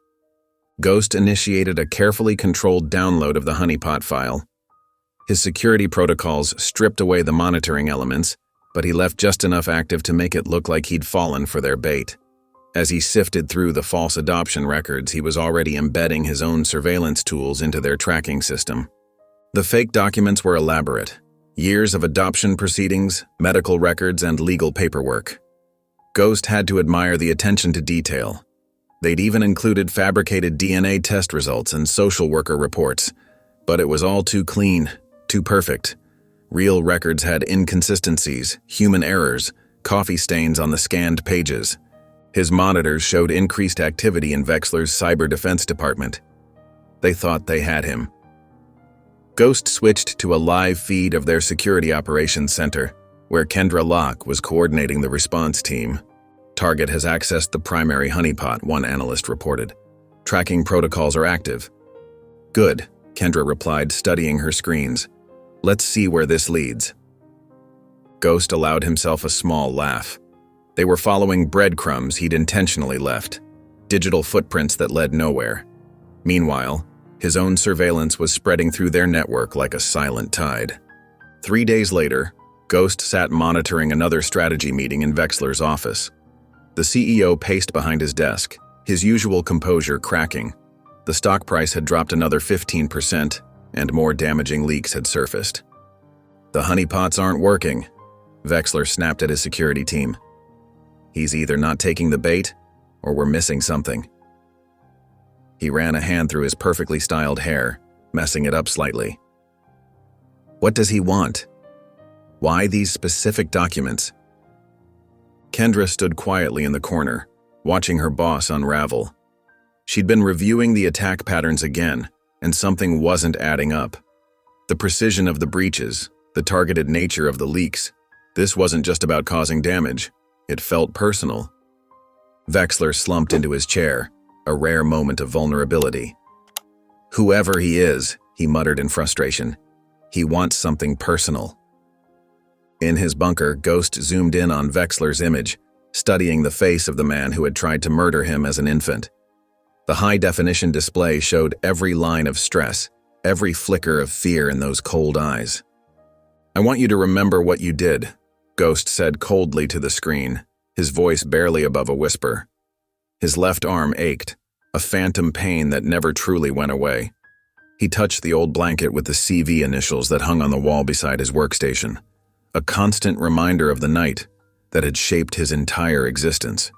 Ghost initiated a carefully controlled download of the honeypot file. His security protocols stripped away the monitoring elements, but he left just enough active to make it look like he'd fallen for their bait. As he sifted through the false adoption records, he was already embedding his own surveillance tools into their tracking system. The fake documents were elaborate. Years of adoption proceedings, medical records, and legal paperwork. Ghost had to admire the attention to detail. They'd even included fabricated DNA test results and social worker reports, but it was all too clean, too perfect. Real records had inconsistencies, human errors, coffee stains on the scanned pages. His monitors showed increased activity in Vexler's cyber defense department. They thought they had him. Ghost switched to a live feed of their security operations center, where Kendra Locke was coordinating the response team. "Target has accessed the primary honeypot," one analyst reported. "Tracking protocols are active." "Good," Kendra replied, studying her screens. "Let's see where this leads." Ghost allowed himself a small laugh. They were following breadcrumbs he'd intentionally left, digital footprints that led nowhere. Meanwhile, his own surveillance was spreading through their network like a silent tide. 3 days later, Ghost sat monitoring another strategy meeting in Vexler's office. The CEO paced behind his desk, his usual composure cracking. The stock price had dropped another 15%, and more damaging leaks had surfaced. "The honeypots aren't working," Vexler snapped at his security team. "He's either not taking the bait, or we're missing something." He ran a hand through his perfectly styled hair, messing it up slightly. "What does he want? Why these specific documents?" Kendra stood quietly in the corner, watching her boss unravel. She'd been reviewing the attack patterns again, and something wasn't adding up. The precision of the breaches, the targeted nature of the leaks. This wasn't just about causing damage. It felt personal. Vexler slumped into his chair, a rare moment of vulnerability. "Whoever he is," he muttered in frustration, "he wants something personal." In his bunker, Ghost zoomed in on Vexler's image, studying the face of the man who had tried to murder him as an infant. The high-definition display showed every line of stress, every flicker of fear in those cold eyes. "I want you to remember what you did," Ghost said coldly to the screen, his voice barely above a whisper. His left arm ached, a phantom pain that never truly went away. He touched the old blanket with the CV initials that hung on the wall beside his workstation, a constant reminder of the night that had shaped his entire existence.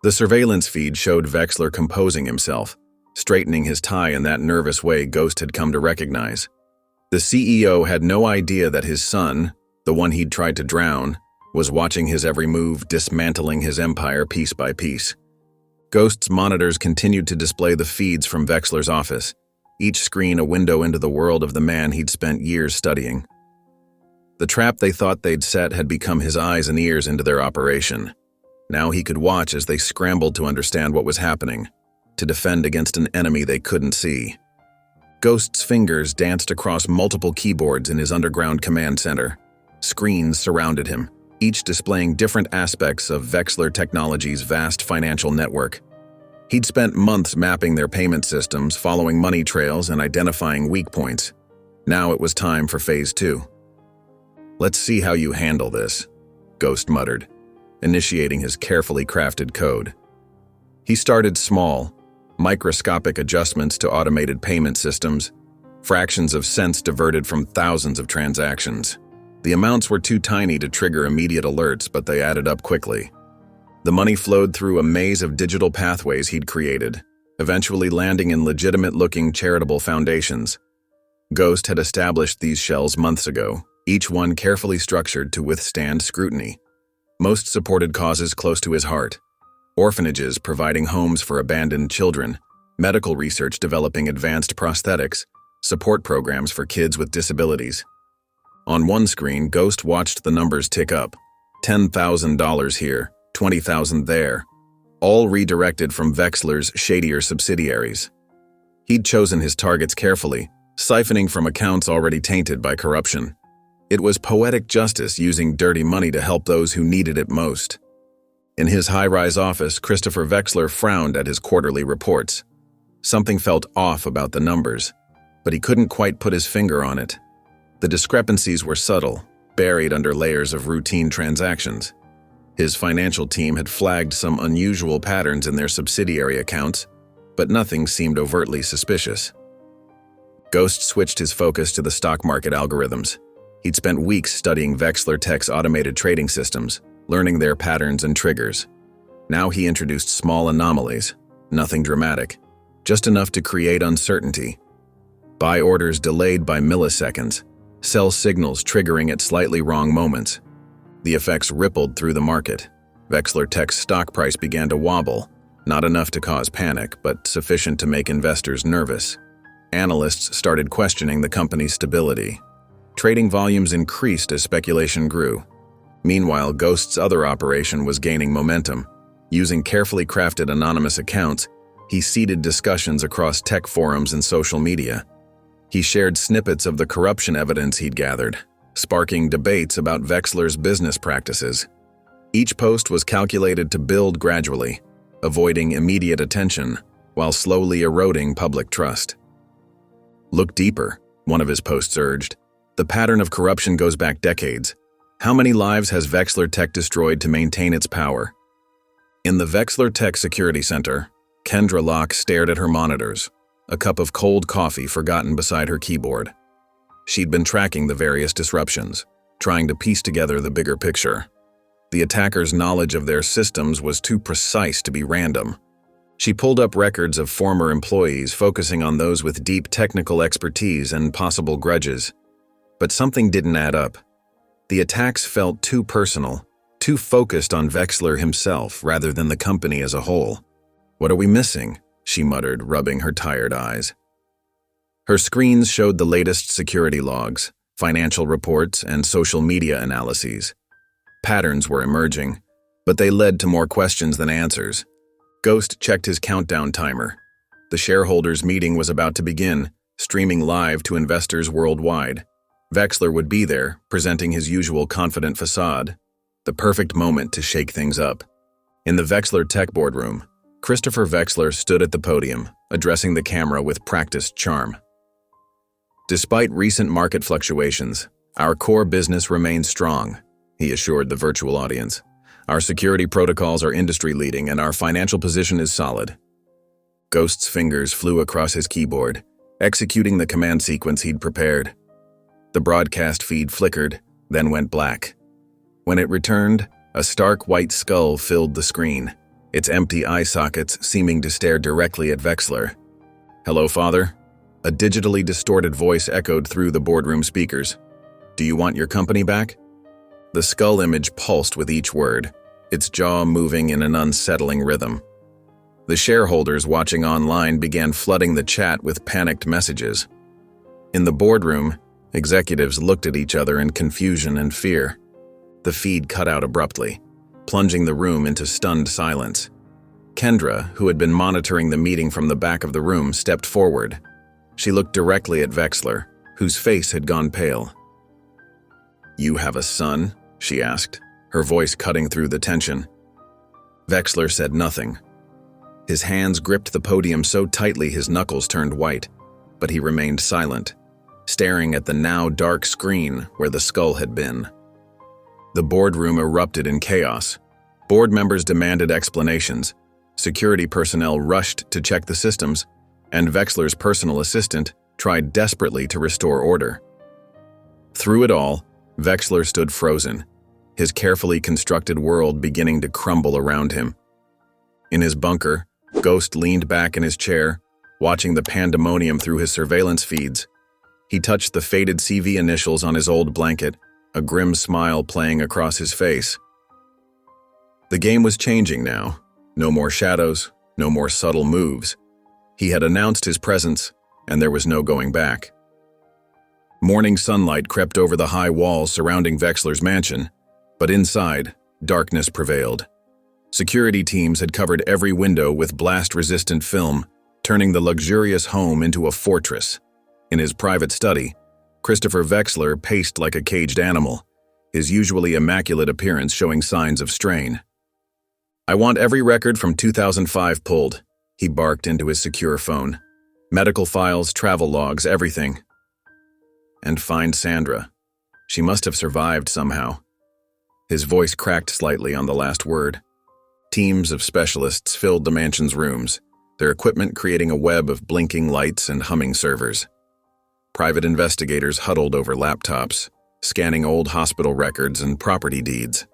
The surveillance feed showed Vexler composing himself, straightening his tie in that nervous way Ghost had come to recognize. The CEO had no idea that his son, the one he'd tried to drown, was watching his every move, dismantling his empire piece by piece. Ghost's monitors continued to display the feeds from Vexler's office, each screen a window into the world of the man he'd spent years studying. The trap they thought they'd set had become his eyes and ears into their operation. Now he could watch as they scrambled to understand what was happening, to defend against an enemy they couldn't see. Ghost's fingers danced across multiple keyboards in his underground command center. Screens surrounded him, each displaying different aspects of Vexler Technologies' vast financial network. He'd spent months mapping their payment systems, following money trails, and identifying weak points. Now it was time for Phase 2. "Let's see how you handle this," Ghost muttered, initiating his carefully crafted code. He started small, microscopic adjustments to automated payment systems, fractions of cents diverted from thousands of transactions. The amounts were too tiny to trigger immediate alerts, but they added up quickly. The money flowed through a maze of digital pathways he'd created, eventually landing in legitimate-looking charitable foundations. Ghost had established these shells months ago, each one carefully structured to withstand scrutiny. Most supported causes close to his heart: orphanages providing homes for abandoned children, medical research developing advanced prosthetics, support programs for kids with disabilities. On one screen, Ghost watched the numbers tick up. $10,000 here, $20,000 there, all redirected from Vexler's shadier subsidiaries. He'd chosen his targets carefully, siphoning from accounts already tainted by corruption. It was poetic justice, using dirty money to help those who needed it most. In his high-rise office, Christopher Vexler frowned at his quarterly reports. Something felt off about the numbers, but he couldn't quite put his finger on it. The discrepancies were subtle, buried under layers of routine transactions. His financial team had flagged some unusual patterns in their subsidiary accounts, but nothing seemed overtly suspicious. Ghost switched his focus to the stock market algorithms. He'd spent weeks studying Vexler Tech's automated trading systems, learning their patterns and triggers. Now he introduced small anomalies, nothing dramatic, just enough to create uncertainty. Buy orders delayed by milliseconds, sell signals triggering at slightly wrong moments. The effects rippled through the market. Vexler Tech's stock price began to wobble, not enough to cause panic, but sufficient to make investors nervous. Analysts started questioning the company's stability. Trading volumes increased as speculation grew. Meanwhile, Ghost's other operation was gaining momentum. Using carefully crafted anonymous accounts, he seeded discussions across tech forums and social media. He shared snippets of the corruption evidence he'd gathered, sparking debates about Vexler's business practices. Each post was calculated to build gradually, avoiding immediate attention while slowly eroding public trust. "Look deeper," one of his posts urged. "The pattern of corruption goes back decades. How many lives has Vexler Tech destroyed to maintain its power?" In the Vexler Tech Security Center, Kendra Locke stared at her monitors, a cup of cold coffee forgotten beside her keyboard. She'd been tracking the various disruptions, trying to piece together the bigger picture. The attackers' knowledge of their systems was too precise to be random. She pulled up records of former employees, focusing on those with deep technical expertise and possible grudges. But something didn't add up. The attacks felt too personal, too focused on Vexler himself rather than the company as a whole. "What are we missing?" she muttered, rubbing her tired eyes. Her screens showed the latest security logs, financial reports, and social media analyses. Patterns were emerging, but they led to more questions than answers. Ghost checked his countdown timer. The shareholders' meeting was about to begin, streaming live to investors worldwide. Vexler would be there, presenting his usual confident facade. The perfect moment to shake things up. In the Vexler Tech boardroom, Christopher Vexler stood at the podium, addressing the camera with practiced charm. "Despite recent market fluctuations, our core business remains strong," he assured the virtual audience. "Our security protocols are industry-leading and our financial position is solid." Ghost's fingers flew across his keyboard, executing the command sequence he'd prepared. The broadcast feed flickered, then went black. When it returned, a stark white skull filled the screen, its empty eye sockets seeming to stare directly at Vexler. "Hello, Father?" A digitally distorted voice echoed through the boardroom speakers. "Do you want your company back?" The skull image pulsed with each word, its jaw moving in an unsettling rhythm. The shareholders watching online began flooding the chat with panicked messages. In the boardroom, executives looked at each other in confusion and fear. The feed cut out abruptly, plunging the room into stunned silence. Kendra, who had been monitoring the meeting from the back of the room, stepped forward. She looked directly at Vexler, whose face had gone pale. "You have a son?" she asked, her voice cutting through the tension. Vexler said nothing. His hands gripped the podium so tightly his knuckles turned white, but he remained silent, staring at the now dark screen where the skull had been. The boardroom erupted in chaos. Board members demanded explanations, security personnel rushed to check the systems, and Wexler's personal assistant tried desperately to restore order. Through it all, Wexler stood frozen, his carefully constructed world beginning to crumble around him. In his bunker, Ghost leaned back in his chair, watching the pandemonium through his surveillance feeds. He touched the faded CV initials on his old blanket, a grim smile playing across his face. The game was changing now. No more shadows, no more subtle moves. He had announced his presence, and there was no going back. Morning sunlight crept over the high walls surrounding Wexler's mansion, but inside, darkness prevailed. Security teams had covered every window with blast-resistant film, turning the luxurious home into a fortress. In his private study, Christopher Wexler paced like a caged animal, his usually immaculate appearance showing signs of strain. "I want every record from 2005 pulled," he barked into his secure phone. "Medical files, travel logs, everything. And find Sandra. She must have survived somehow." His voice cracked slightly on the last word. Teams of specialists filled the mansion's rooms, their equipment creating a web of blinking lights and humming servers. Private investigators huddled over laptops, scanning old hospital records and property deeds.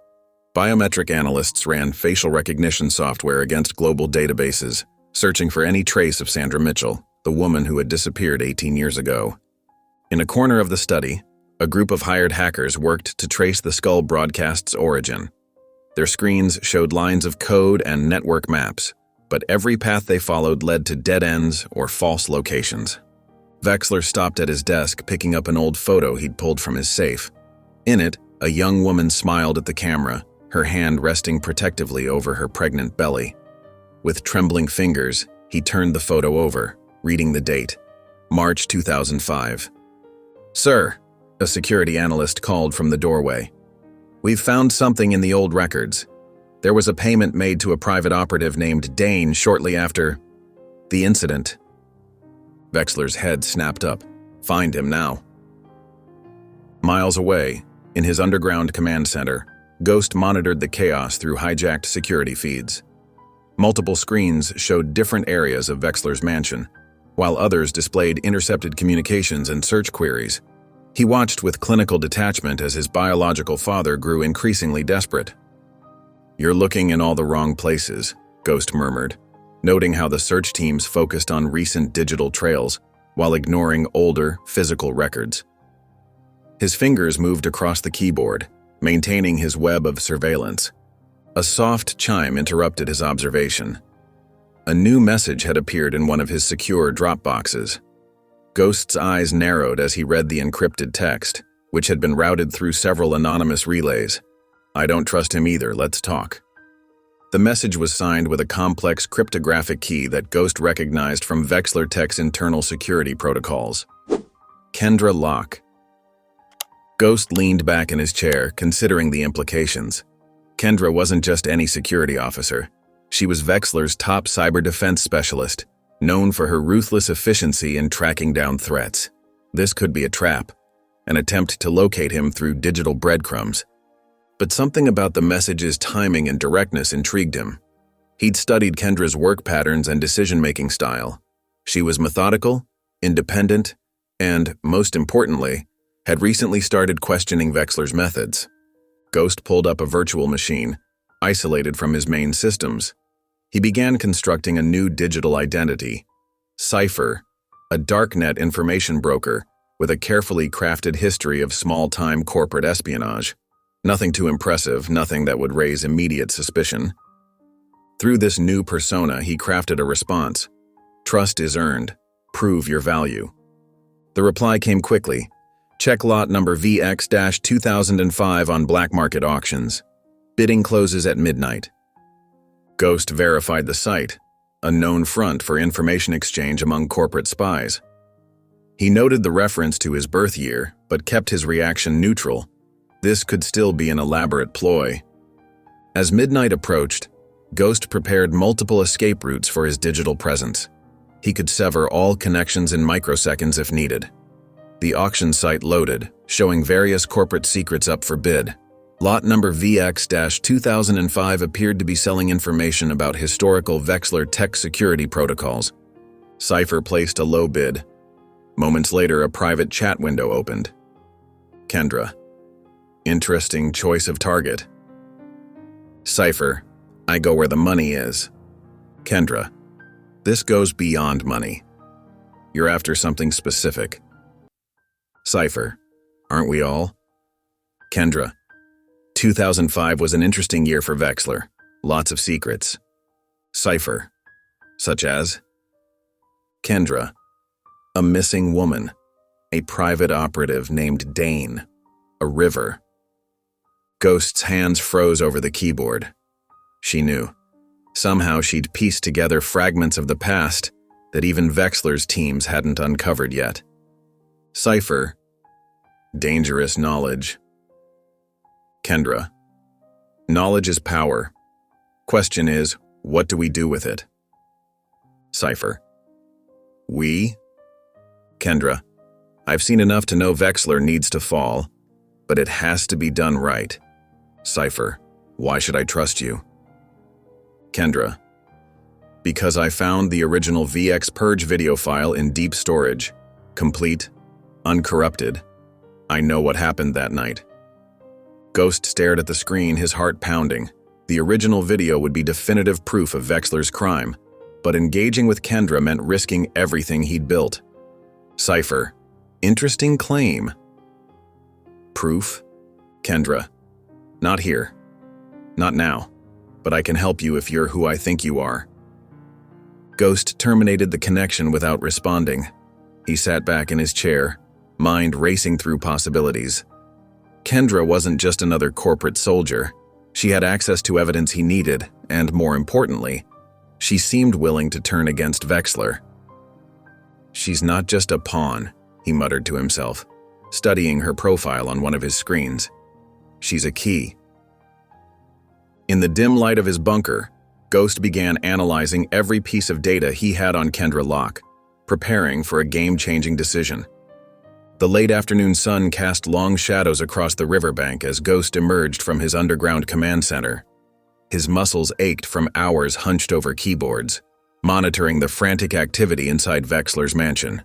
Biometric analysts ran facial recognition software against global databases, searching for any trace of Sandra Mitchell, the woman who had disappeared 18 years ago. In a corner of the study, a group of hired hackers worked to trace the skull broadcast's origin. Their screens showed lines of code and network maps, but every path they followed led to dead ends or false locations. Wexler stopped at his desk, picking up an old photo he'd pulled from his safe. In it, a young woman smiled at the camera, her hand resting protectively over her pregnant belly. With trembling fingers, he turned the photo over, reading the date, March 2005. "Sir," a security analyst called from the doorway, "we've found something in the old records. There was a payment made to a private operative named Dane shortly after the incident." Wexler's head snapped up. Find him now. Miles away, in his underground command center, Ghost monitored the chaos through hijacked security feeds. Multiple screens showed different areas of Wexler's mansion, while others displayed intercepted communications and search queries. He watched with clinical detachment as his biological father grew increasingly desperate. "You're looking in all the wrong places," Ghost murmured, noting how the search teams focused on recent digital trails while ignoring older, physical records. His fingers moved across the keyboard, maintaining his web of surveillance. A soft chime interrupted his observation. A new message had appeared in one of his secure drop boxes. Ghost's eyes narrowed as he read the encrypted text, which had been routed through several anonymous relays. "I don't trust him either, let's talk." The message was signed with a complex cryptographic key that Ghost recognized from Wexler Tech's internal security protocols. Kendra Locke. Ghost leaned back in his chair, considering the implications. Kendra wasn't just any security officer. She was Wexler's top cyber defense specialist, known for her ruthless efficiency in tracking down threats. This could be a trap, an attempt to locate him through digital breadcrumbs. But something about the message's timing and directness intrigued him. He'd studied Kendra's work patterns and decision-making style. She was methodical, independent, and, most importantly, had recently started questioning Wexler's methods. Ghost pulled up a virtual machine, isolated from his main systems. He began constructing a new digital identity, Cypher, a darknet information broker with a carefully crafted history of small-time corporate espionage. Nothing too impressive, nothing that would raise immediate suspicion. Through this new persona, he crafted a response. "Trust is earned. Prove your value." The reply came quickly. "Check lot number VX-2005 on black market auctions. Bidding closes at midnight." Ghost verified the site, a known front for information exchange among corporate spies. He noted the reference to his birth year, but kept his reaction neutral. This could still be an elaborate ploy. As midnight approached, Ghost prepared multiple escape routes for his digital presence. He could sever all connections in microseconds if needed. The auction site loaded, showing various corporate secrets up for bid. Lot number VX-2005 appeared to be selling information about historical Vexler tech security protocols. Cypher placed a low bid. Moments later, a private chat window opened. Kendra. Interesting choice of target. Cypher. I go where the money is. Kendra. This goes beyond money. You're after something specific. Cypher. Aren't we all? Kendra. 2005 was an interesting year for Vexler. Lots of secrets. Cypher. Such as? Kendra. A missing woman. A private operative named Dane. A river. Ghost's hands froze over the keyboard. She knew. Somehow she'd pieced together fragments of the past that even Vexler's teams hadn't uncovered yet. Cypher. Dangerous knowledge. Kendra. Knowledge is power. Question is, what do we do with it? Cypher. We? Kendra. I've seen enough to know Vexler needs to fall, but it has to be done right. Cypher. Why should I trust you? Kendra. Because I found the original VX Purge video file in deep storage, complete, uncorrupted. I know what happened that night. Ghost stared at the screen, his heart pounding. The original video would be definitive proof of Vexler's crime, but engaging with Kendra meant risking everything he'd built. Cypher. Interesting claim. Proof? Kendra. Not here. Not now. But I can help you if you're who I think you are. Ghost terminated the connection without responding. He sat back in his chair, mind racing through possibilities. Kendra wasn't just another corporate soldier. She had access to evidence he needed, and more importantly, she seemed willing to turn against Vexler. She's not just a pawn, he muttered to himself, studying her profile on one of his screens. She's a key. In the dim light of his bunker, Ghost began analyzing every piece of data he had on Kendra Locke, preparing for a game-changing decision. The late afternoon sun cast long shadows across the riverbank as Ghost emerged from his underground command center. His muscles ached from hours hunched over keyboards, monitoring the frantic activity inside Vexler's mansion.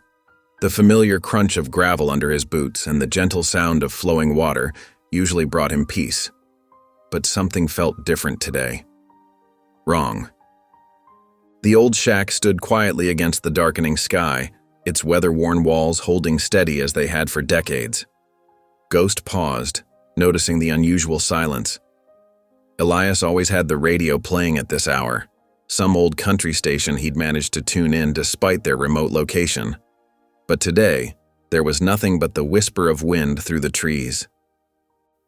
The familiar crunch of gravel under his boots and the gentle sound of flowing water usually brought him peace. But something felt different today. Wrong. The old shack stood quietly against the darkening sky, its weather-worn walls holding steady as they had for decades. Ghost paused, noticing the unusual silence. Elias always had the radio playing at this hour, some old country station he'd managed to tune in despite their remote location. But today, there was nothing but the whisper of wind through the trees.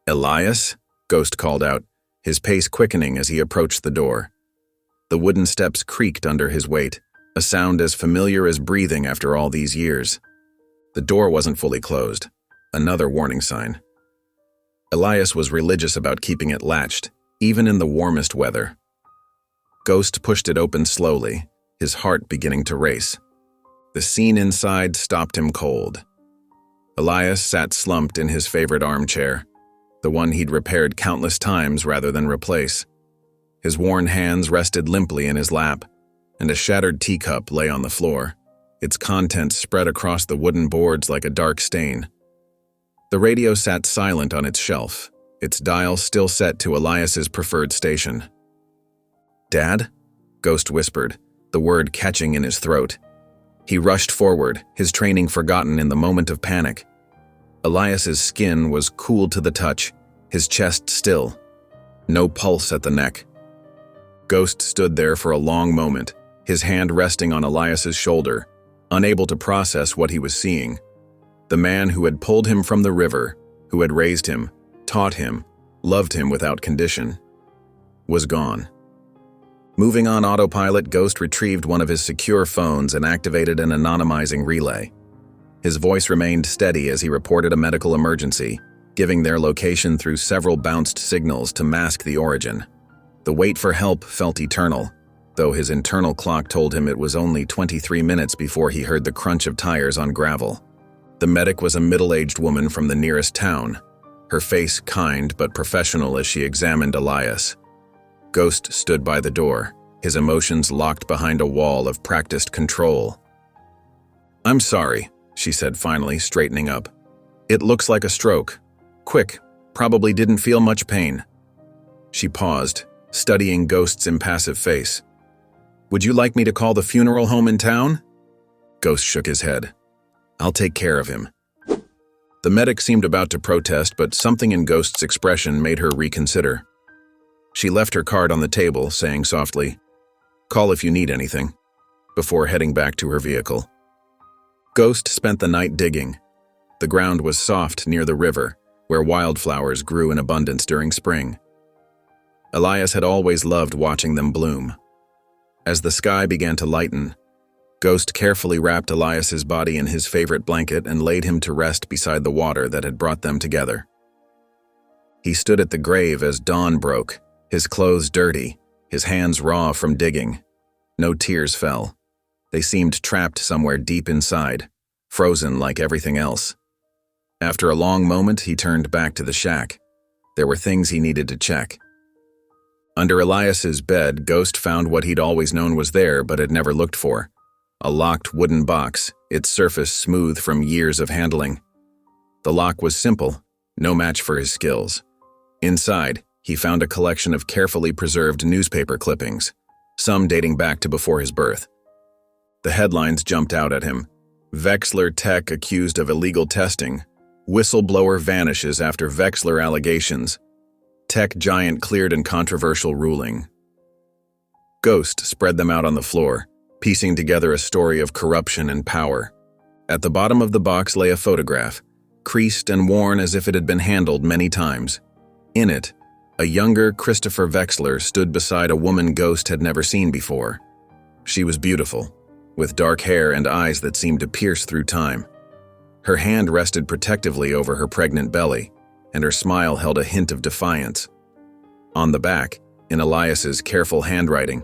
"Elias?" Ghost called out, his pace quickening as he approached the door. The wooden steps creaked under his weight, a sound as familiar as breathing after all these years. The door wasn't fully closed, another warning sign. Elias was religious about keeping it latched, even in the warmest weather. Ghost pushed it open slowly, his heart beginning to race. The scene inside stopped him cold. Elias sat slumped in his favorite armchair, the one he'd repaired countless times rather than replace. His worn hands rested limply in his lap, and a shattered teacup lay on the floor, its contents spread across the wooden boards like a dark stain. The radio sat silent on its shelf, its dial still set to Elias's preferred station. "Dad?" Ghost whispered, the word catching in his throat. He rushed forward, his training forgotten in the moment of panic. Elias's skin was cool to the touch, his chest still. No pulse at the neck. Ghost stood there for a long moment, his hand resting on Elias's shoulder, unable to process what he was seeing. The man who had pulled him from the river, who had raised him, taught him, loved him without condition, was gone. Moving on autopilot, Ghost retrieved one of his secure phones and activated an anonymizing relay. His voice remained steady as he reported a medical emergency, giving their location through several bounced signals to mask the origin. The wait for help felt eternal, though his internal clock told him it was only 23 minutes before he heard the crunch of tires on gravel. The medic was a middle-aged woman from the nearest town, her face kind but professional as she examined Elias. Ghost stood by the door, his emotions locked behind a wall of practiced control. "I'm sorry," she said finally, straightening up. "It looks like a stroke. Quick, probably didn't feel much pain." She paused, studying Ghost's impassive face. "Would you like me to call the funeral home in town?" Ghost shook his head. "I'll take care of him." The medic seemed about to protest, but something in Ghost's expression made her reconsider. She left her card on the table, saying softly, "Call if you need anything," before heading back to her vehicle. Ghost spent the night digging. The ground was soft near the river, where wildflowers grew in abundance during spring. Elias had always loved watching them bloom. As the sky began to lighten, Ghost carefully wrapped Elias's body in his favorite blanket and laid him to rest beside the water that had brought them together. He stood at the grave as dawn broke, his clothes dirty, his hands raw from digging. No tears fell. They seemed trapped somewhere deep inside, frozen like everything else. After a long moment, he turned back to the shack. There were things he needed to check. Under Elias's bed, Ghost found what he'd always known was there but had never looked for. A locked wooden box, its surface smooth from years of handling. The lock was simple, no match for his skills. Inside, he found a collection of carefully preserved newspaper clippings, some dating back to before his birth. The headlines jumped out at him. Vexler Tech accused of illegal testing. Whistleblower vanishes after Vexler allegations. Tech giant cleared in controversial ruling. Ghost spread them out on the floor, piecing together a story of corruption and power. At the bottom of the box lay a photograph, creased and worn as if it had been handled many times. In it, a younger Christopher Vexler stood beside a woman Ghost had never seen before. She was beautiful, with dark hair and eyes that seemed to pierce through time. Her hand rested protectively over her pregnant belly, and her smile held a hint of defiance. On the back, in Elias's careful handwriting,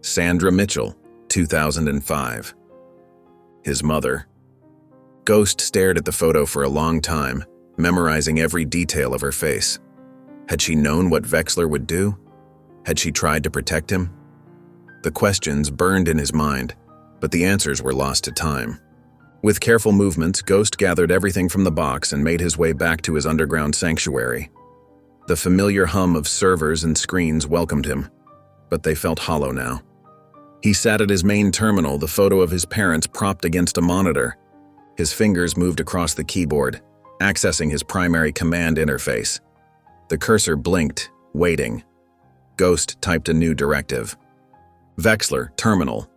Sandra Mitchell, 2005. His mother. Ghost stared at the photo for a long time, memorizing every detail of her face. Had she known what Vexler would do? Had she tried to protect him? The questions burned in his mind, but the answers were lost to time. With careful movements, Ghost gathered everything from the box and made his way back to his underground sanctuary. The familiar hum of servers and screens welcomed him, but they felt hollow now. He sat at his main terminal, the photo of his parents propped against a monitor. His fingers moved across the keyboard, accessing his primary command interface. The cursor blinked, waiting. Ghost typed a new directive. Vexler, terminal.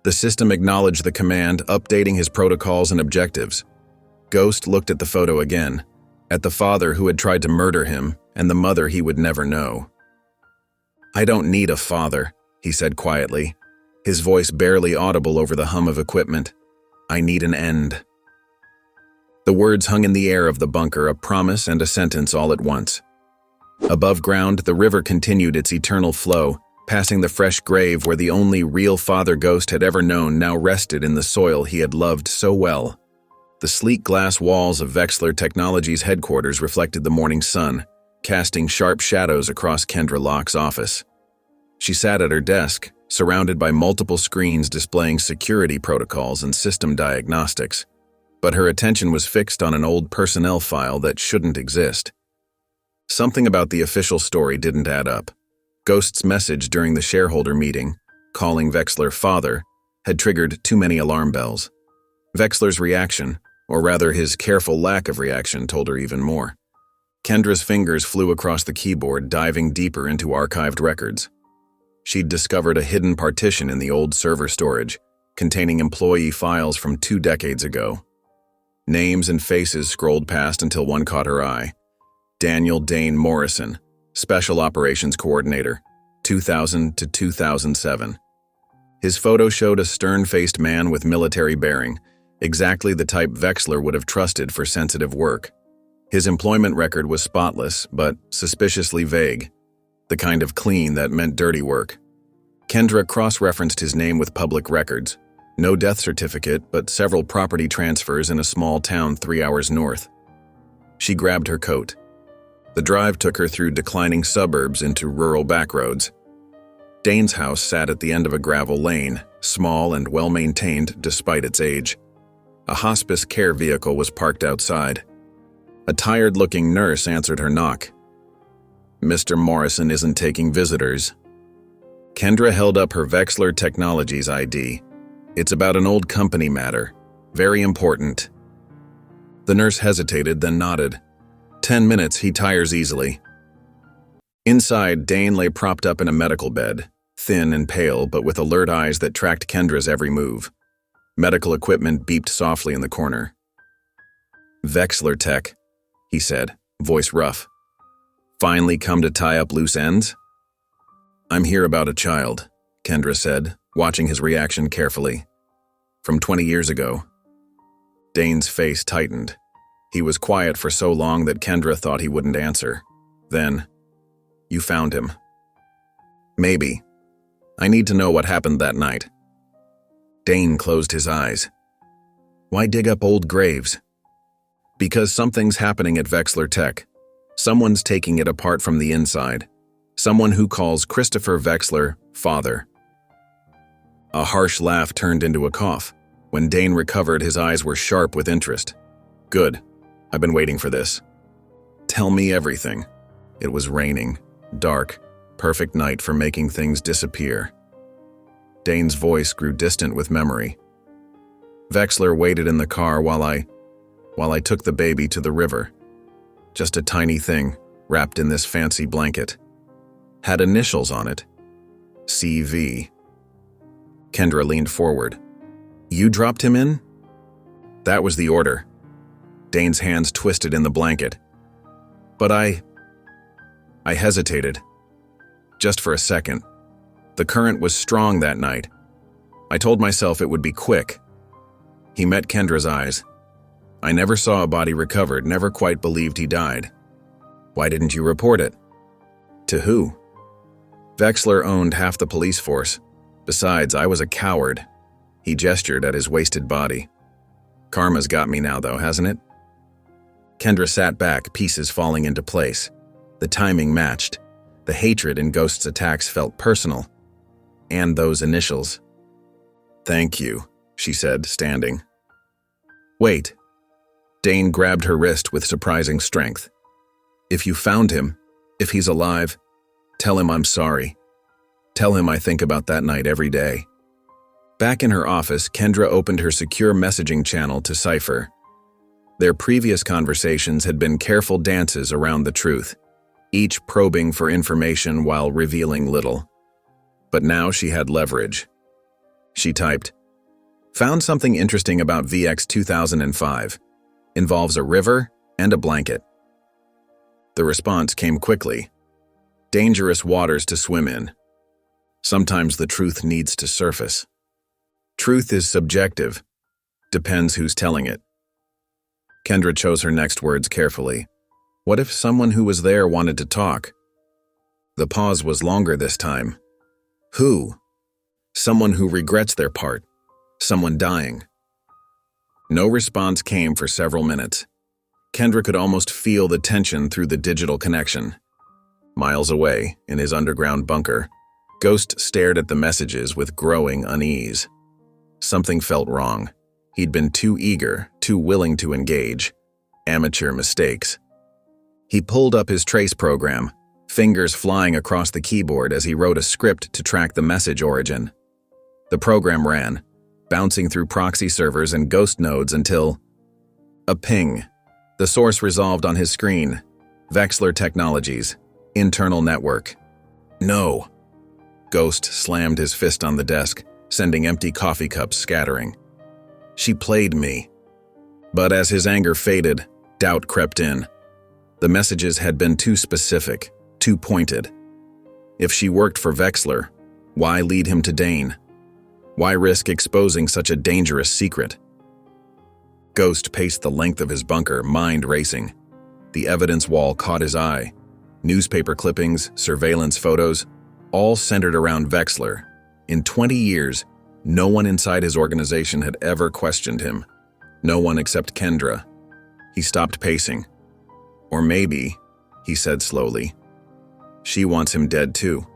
The system acknowledged the command, updating his protocols and objectives. Ghost looked at the photo again, at the father who had tried to murder him and the mother he would never know. "I don't need a father," he said quietly, his voice barely audible over the hum of equipment. "I need an end." The words hung in the air of the bunker, a promise and a sentence all at once. Above ground, the river continued its eternal flow, passing the fresh grave where the only real father Ghost had ever known now rested in the soil he had loved so well. The sleek glass walls of Vexler Technologies headquarters reflected the morning sun, casting sharp shadows across Kendra Locke's office. She sat at her desk, surrounded by multiple screens displaying security protocols and system diagnostics, but her attention was fixed on an old personnel file that shouldn't exist. Something about the official story didn't add up. Ghost's message during the shareholder meeting, calling Vexler father, had triggered too many alarm bells. Vexler's reaction, or rather his careful lack of reaction, told her even more. Kendra's fingers flew across the keyboard, diving deeper into archived records. She'd discovered a hidden partition in the old server storage, containing employee files from 2 decades ago. Names and faces scrolled past until one caught her eye. Daniel Dane Morrison, Special Operations Coordinator, 2000 to 2007. His photo showed a stern-faced man with military bearing, exactly the type Vexler would have trusted for sensitive work. His employment record was spotless, but suspiciously vague. the kind of clean that meant dirty work. Kendra cross-referenced his name with public records. No death certificate, but several property transfers in a small town 3 hours north. She grabbed her coat. The drive took her through declining suburbs into rural backroads. Dane's house sat at the end of a gravel lane, small and well-maintained despite its age. A hospice care vehicle was parked outside. A tired-looking nurse answered her knock. "Mr. Morrison isn't taking visitors." Kendra held up her Vexler Technologies ID. "It's about an old company matter. Very important." The nurse hesitated, then nodded. 10 minutes, he tires easily. Inside, Dane lay propped up in a medical bed, thin and pale, but with alert eyes that tracked Kendra's every move. Medical equipment beeped softly in the corner. "Vexler Tech," he said, voice rough. "Finally come to tie up loose ends?" "I'm here about a child," Kendra said, watching his reaction carefully. "From 20 years ago." Dane's face tightened. He was quiet for so long that Kendra thought he wouldn't answer. Then, "You found him." "Maybe. I need to know what happened that night." Dane closed his eyes. "Why dig up old graves?" "Because something's happening at Vexler Tech. Someone's taking it apart from the inside. Someone who calls Christopher Vexler father." A harsh laugh turned into a cough. When Dane recovered, his eyes were sharp with interest. "Good. I've been waiting for this. Tell me everything." It was raining, dark, perfect night for making things disappear. Dane's voice grew distant with memory. "Vexler waited in the car while I took the baby to the river. Just a tiny thing, wrapped in this fancy blanket. Had initials on it. CV. Kendra leaned forward. "You dropped him in?" "That was the order." Dane's hands twisted in the blanket. "But I hesitated. Just for a second. The current was strong that night. I told myself it would be quick." He met Kendra's eyes. "I never saw a body recovered, never quite believed he died." "Why didn't you report it?" "To who?" "Vexler owned half the police force. Besides, I was a coward." He gestured at his wasted body. "Karma's got me now, though, hasn't it?" Kendra sat back, pieces falling into place. The timing matched. The hatred in Ghost's attacks felt personal. And those initials. "Thank you," she said, standing. "Wait." Dane grabbed her wrist with surprising strength. "If you found him, if he's alive, tell him I'm sorry. Tell him I think about that night every day." Back in her office, Kendra opened her secure messaging channel to cipher. Their previous conversations had been careful dances around the truth, each probing for information while revealing little. But now she had leverage. She typed, "Found something interesting about VX 2005. Involves a river and a blanket." The response came quickly. "Dangerous waters to swim in. Sometimes the truth needs to surface. Truth is subjective. Depends who's telling it." Kendra chose her next words carefully. What if someone who was there wanted to talk? The pause was longer this time. Who? Someone who regrets their part. Someone dying. No response came for several minutes. Kendra could almost feel the tension through the digital connection. Miles away, in his underground bunker, Ghost stared at the messages with growing unease. Something felt wrong. He'd been too eager, too willing to engage. Amateur mistakes. He pulled up his trace program, fingers flying across the keyboard as he wrote a script to track the message origin. The program ran, bouncing through proxy servers and ghost nodes until... a ping. The source resolved on his screen. Vexler Technologies. Internal network. No. Ghost slammed his fist on the desk, sending empty coffee cups scattering. She played me. But as his anger faded, doubt crept in. The messages had been too specific, too pointed. If she worked for Vexler, why lead him to Dane? Why risk exposing such a dangerous secret? Ghost paced the length of his bunker, mind racing. The evidence wall caught his eye. Newspaper clippings, surveillance photos, all centered around Vexler. In 20 years, no one inside his organization had ever questioned him. No one except Kendra. He stopped pacing. Or maybe, he said slowly, she wants him dead too.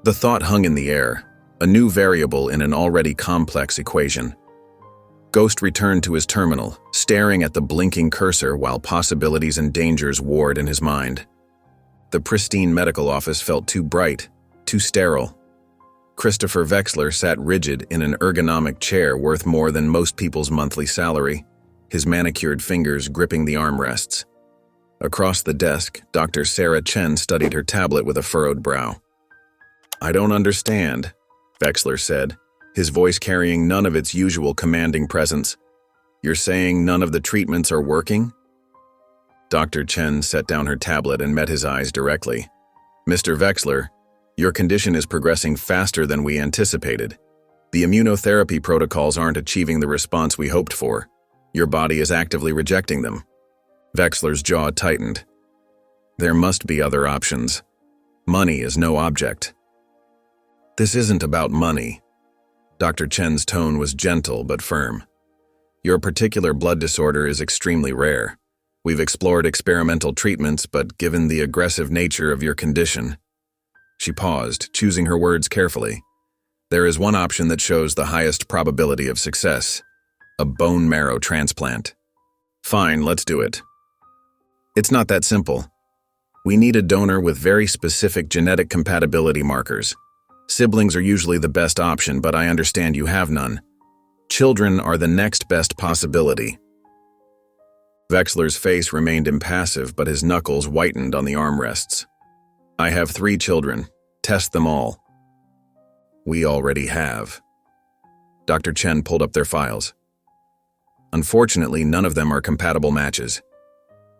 The thought hung in the air, a new variable in an already complex equation. Ghost returned to his terminal, staring at the blinking cursor while possibilities and dangers warred in his mind. The pristine medical office felt too bright, too sterile. Christopher Vexler sat rigid in an ergonomic chair worth more than most people's monthly salary, his manicured fingers gripping the armrests. Across the desk, Dr. Sarah Chen studied her tablet with a furrowed brow. "I don't understand," Vexler said, his voice carrying none of its usual commanding presence. "You're saying none of the treatments are working?" Dr. Chen set down her tablet and met his eyes directly. "Mr. Vexler, your condition is progressing faster than we anticipated. The immunotherapy protocols aren't achieving the response we hoped for. Your body is actively rejecting them." Vexler's jaw tightened. There must be other options. Money is no object. "This isn't about money." Dr. Chen's tone was gentle but firm. "Your particular blood disorder is extremely rare. We've explored experimental treatments, but given the aggressive nature of your condition..." She paused, choosing her words carefully. "There is one option that shows the highest probability of success: a bone marrow transplant." "Fine, let's do it." "It's not that simple. We need a donor with very specific genetic compatibility markers. Siblings are usually the best option, but I understand you have none. Children are the next best possibility." Vexler's face remained impassive, but his knuckles whitened on the armrests. "I have 3 children. Test them all." "We already have." Dr. Chen pulled up their files. "Unfortunately, none of them are compatible matches.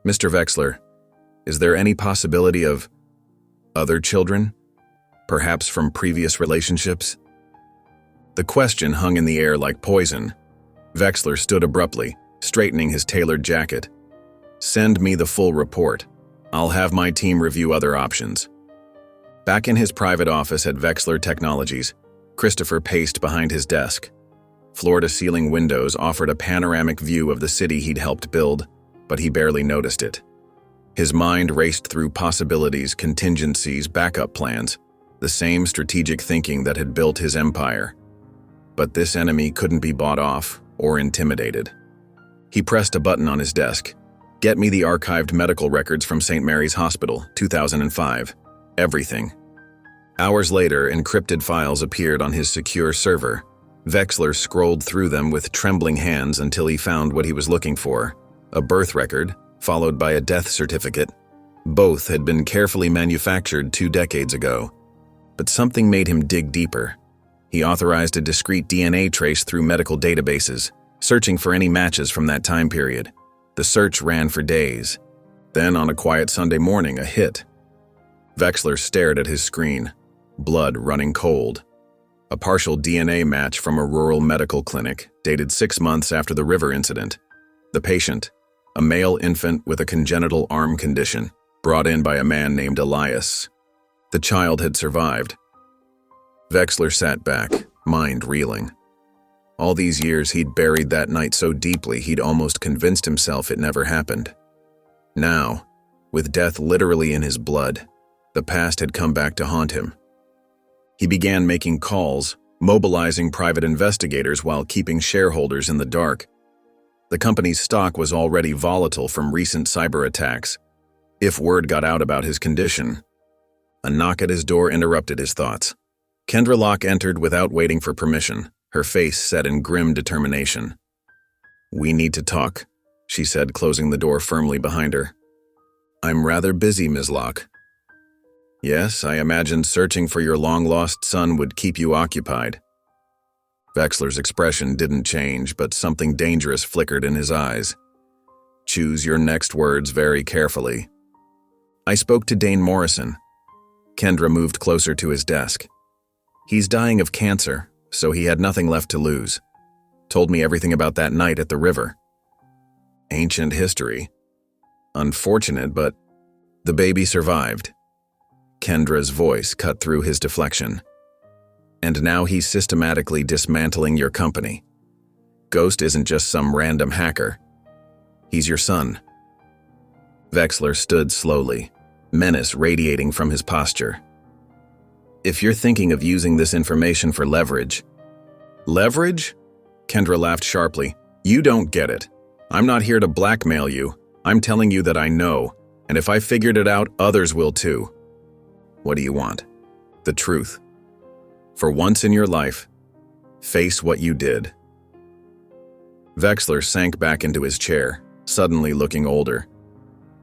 Mr. Vexler, is there any possibility of other children? Perhaps from previous relationships?" The question hung in the air like poison. Vexler stood abruptly, straightening his tailored jacket. "Send me the full report. I'll have my team review other options." Back in his private office at Vexler Technologies, Christopher paced behind his desk. Floor-to-ceiling windows offered a panoramic view of the city he'd helped build, but he barely noticed it. His mind raced through possibilities, contingencies, backup plans, the same strategic thinking that had built his empire. But this enemy couldn't be bought off or intimidated. He pressed a button on his desk. "Get me the archived medical records from St. Mary's Hospital, 2005. Everything." Hours later, encrypted files appeared on his secure server. Vexler scrolled through them with trembling hands until he found what he was looking for: a birth record, followed by a death certificate. Both had been carefully manufactured 2 decades ago. But something made him dig deeper. He authorized a discrete DNA trace through medical databases, searching for any matches from that time period. The search ran for days. Then, on a quiet Sunday morning, a hit. Vexler stared at his screen, blood running cold. A partial DNA match from a rural medical clinic, dated 6 months after the river incident. The patient, a male infant with a congenital arm condition, brought in by a man named Elias. The child had survived. Vexler sat back, mind reeling. All these years he'd buried that night so deeply he'd almost convinced himself it never happened. Now, with death literally in his blood, the past had come back to haunt him. He began making calls, mobilizing private investigators while keeping shareholders in the dark. The company's stock was already volatile from recent cyber attacks. If word got out about his condition... A knock at his door interrupted his thoughts. Kendra Locke entered without waiting for permission, her face set in grim determination. "We need to talk," she said, closing the door firmly behind her. "I'm rather busy, Ms. Locke." "Yes, I imagined searching for your long-lost son would keep you occupied." Vexler's expression didn't change, but something dangerous flickered in his eyes. "Choose your next words very carefully." "I spoke to Dane Morrison." Kendra moved closer to his desk. "He's dying of cancer, so he had nothing left to lose. Told me everything about that night at the river." "Ancient history. Unfortunate, but..." The baby survived. Kendra's voice cut through his deflection. And now he's systematically dismantling your company. Ghost isn't just some random hacker. He's your son. Vexler stood slowly, menace radiating from his posture. If you're thinking of using this information for leverage… Leverage? Kendra laughed sharply. You don't get it. I'm not here to blackmail you. I'm telling you that I know, and if I figured it out, others will too. What do you want? The truth. For once in your life, face what you did. Vexler sank back into his chair, suddenly looking older.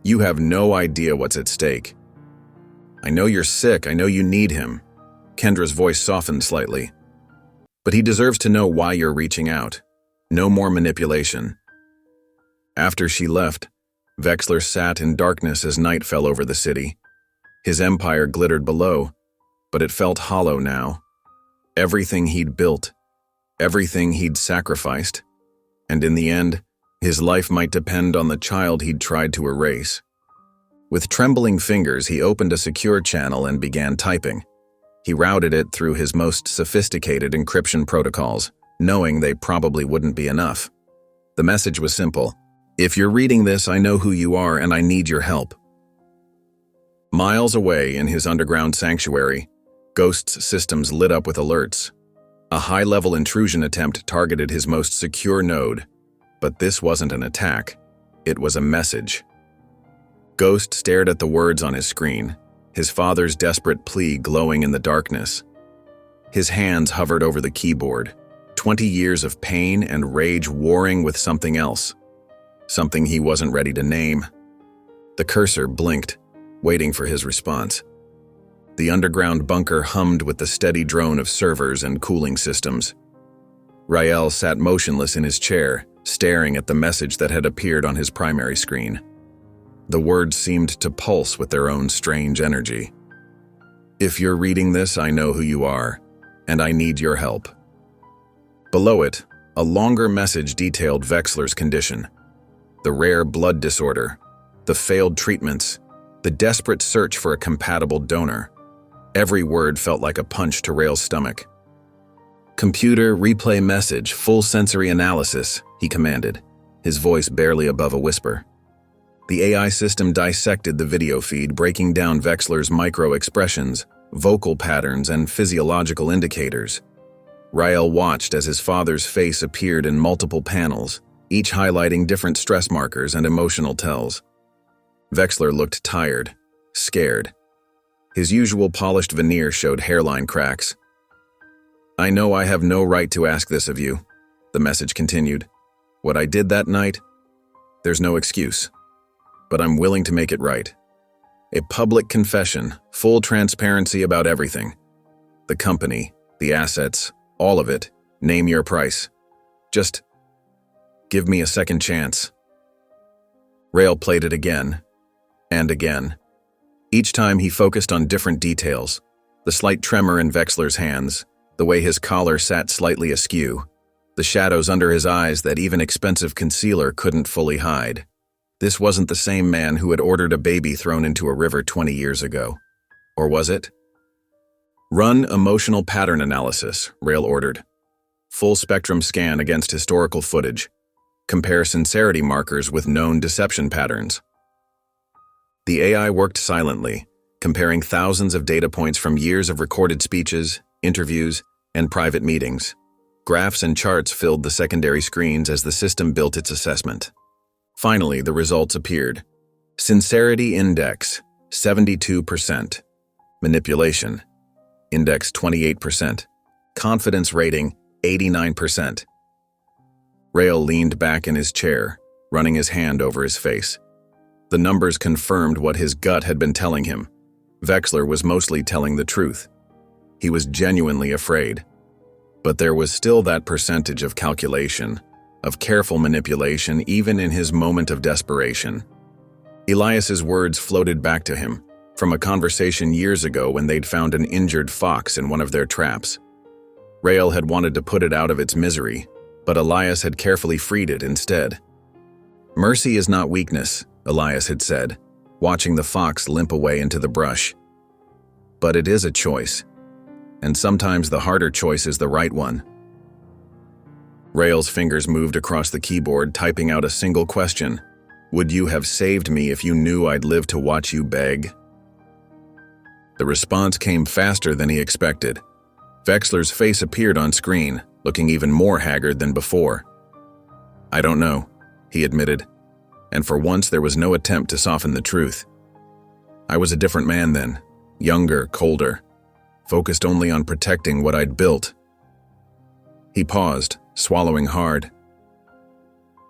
You have no idea what's at stake. I know you're sick, I know you need him. Kendra's voice softened slightly. But he deserves to know why you're reaching out. No more manipulation. After she left, Vexler sat in darkness as night fell over the city. His empire glittered below, but it felt hollow now. Everything he'd built, everything he'd sacrificed, and in the end, his life might depend on the child he'd tried to erase. With trembling fingers, he opened a secure channel and began typing. He routed it through his most sophisticated encryption protocols, knowing they probably wouldn't be enough. The message was simple. If you're reading this, I know who you are and I need your help. Miles away in his underground sanctuary, Ghost's systems lit up with alerts. A high-level intrusion attempt targeted his most secure node, but this wasn't an attack. It was a message. Ghost stared at the words on his screen, his father's desperate plea glowing in the darkness. His hands hovered over the keyboard, 20 years of pain and rage warring with something else, something he wasn't ready to name. The cursor blinked, waiting for his response. The underground bunker hummed with the steady drone of servers and cooling systems. Rael sat motionless in his chair, staring at the message that had appeared on his primary screen. The words seemed to pulse with their own strange energy. If you're reading this, I know who you are, and I need your help. Below it, a longer message detailed Vexler's condition. The rare blood disorder, the failed treatments, the desperate search for a compatible donor. Every word felt like a punch to Rael's stomach. Computer, replay message, full sensory analysis, he commanded, his voice barely above a whisper. The AI system dissected the video feed, breaking down Vexler's micro-expressions, vocal patterns, and physiological indicators. Rael watched as his father's face appeared in multiple panels, each highlighting different stress markers and emotional tells. Vexler looked tired, scared. His usual polished veneer showed hairline cracks. I know I have no right to ask this of you, the message continued. What I did that night? There's no excuse. But I'm willing to make it right. A public confession, full transparency about everything. The company, the assets, all of it. Name your price. Just give me a second chance. Rael played it again, and again. Each time he focused on different details, the slight tremor in Vexler's hands, the way his collar sat slightly askew, the shadows under his eyes that even expensive concealer couldn't fully hide. This wasn't the same man who had ordered a baby thrown into a river 20 years ago. Or was it? Run emotional pattern analysis, Rael ordered. Full spectrum scan against historical footage. Compare sincerity markers with known deception patterns. The AI worked silently, comparing thousands of data points from years of recorded speeches, interviews, and private meetings. Graphs and charts filled the secondary screens as the system built its assessment. Finally, the results appeared. Sincerity index, 72%. Manipulation, index 28%. Confidence rating, 89%. Rael leaned back in his chair, running his hand over his face. The numbers confirmed what his gut had been telling him. Vexler was mostly telling the truth. He was genuinely afraid. But there was still that percentage of calculation, of careful manipulation even in his moment of desperation. Elias's words floated back to him, from a conversation years ago when they'd found an injured fox in one of their traps. Rael had wanted to put it out of its misery, but Elias had carefully freed it instead. Mercy is not weakness, Elias had said. watching the fox limp away into the brush. But it is a choice, and sometimes the harder choice is the right one. Rael's fingers moved across the keyboard, typing out a single question. Would you have saved me if you knew I'd live to watch you beg? The response came faster than he expected. Wexler's face appeared on screen, looking even more haggard than before. I don't know, he admitted, and for once there was no attempt to soften the truth. I was a different man then, younger, colder, focused only on protecting what I'd built. He paused, swallowing hard.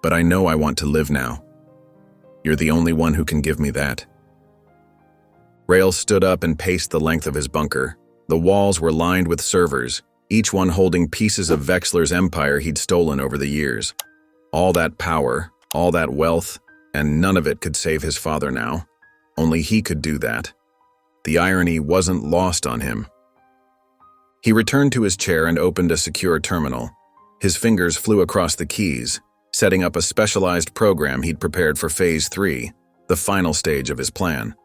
But I know I want to live now. You're the only one who can give me that. Rael stood up and paced the length of his bunker. The walls were lined with servers, each one holding pieces of Wexler's empire he'd stolen over the years. All that power, all that wealth, and none of it could save his father now. Only he could do that. The irony wasn't lost on him. He returned to his chair and opened a secure terminal. His fingers flew across the keys, setting up a specialized program he'd prepared for Phase 3, the final stage of his plan.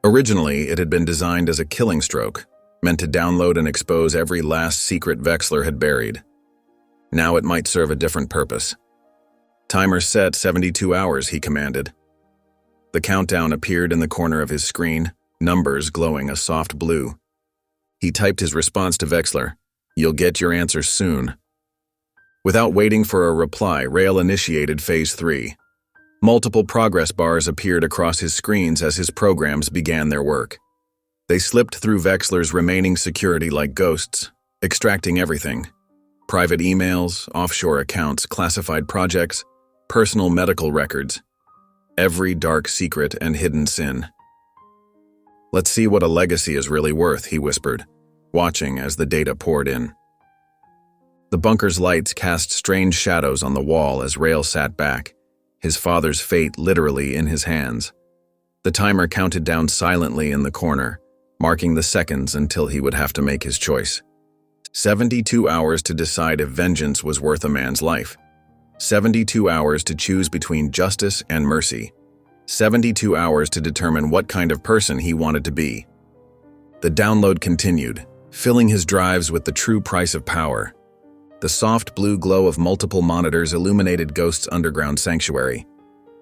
Originally, it had been designed as a killing stroke, meant to download and expose every last secret Wexler had buried. Now it might serve a different purpose. Timer set 72 hours, he commanded. The countdown appeared in the corner of his screen, numbers glowing a soft blue. He typed his response to Wexler, "You'll get your answer soon." Without waiting for a reply, Rael initiated Phase 3. Multiple progress bars appeared across his screens as his programs began their work. They slipped through Wexler's remaining security like ghosts, extracting everything. Private emails, offshore accounts, classified projects, personal medical records. Every dark secret and hidden sin. "Let's see what a legacy is really worth," he whispered, watching as the data poured in. The bunker's lights cast strange shadows on the wall as Rael sat back, his father's fate literally in his hands. The timer counted down silently in the corner, marking the seconds until he would have to make his choice. 72 hours to decide if vengeance was worth a man's life. 72 hours to choose between justice and mercy. 72 hours to determine what kind of person he wanted to be. The download continued, filling his drives with the true price of power. The soft blue glow of multiple monitors illuminated Ghost's underground sanctuary.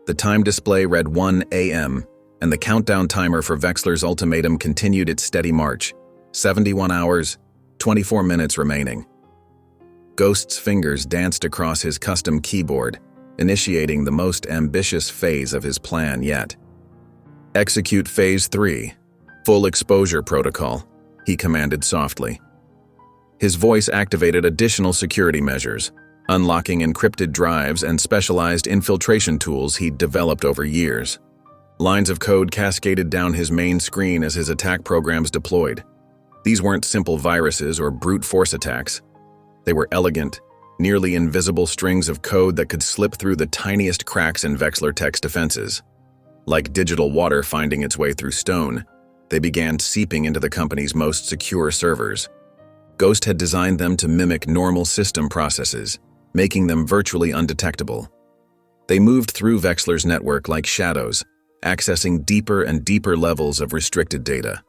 The time display read 1 a.m., and the countdown timer for Wexler's ultimatum continued its steady march. 71 hours, 24 minutes remaining. Ghost's fingers danced across his custom keyboard, initiating the most ambitious phase of his plan yet. "Execute Phase 3, Full Exposure Protocol," he commanded softly. His voice activated additional security measures, unlocking encrypted drives and specialized infiltration tools he'd developed over years. Lines of code cascaded down his main screen as his attack programs deployed. These weren't simple viruses or brute force attacks. They were elegant, nearly invisible strings of code that could slip through the tiniest cracks in Wexler Tech's defenses. Like digital water finding its way through stone, they began seeping into the company's most secure servers. Ghost had designed them to mimic normal system processes, making them virtually undetectable. They moved through Wexler's network like shadows, accessing deeper and deeper levels of restricted data.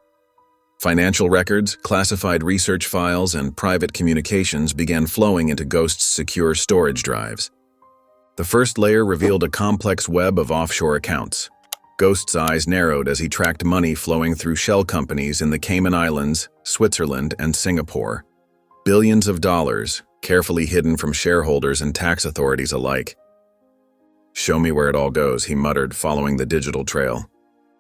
Financial records, classified research files, and private communications began flowing into Ghost's secure storage drives. The first layer revealed a complex web of offshore accounts. Ghost's eyes narrowed as he tracked money flowing through shell companies in the Cayman Islands, Switzerland, and Singapore. Billions of dollars, carefully hidden from shareholders and tax authorities alike. "Show me where it all goes," he muttered, following the digital trail.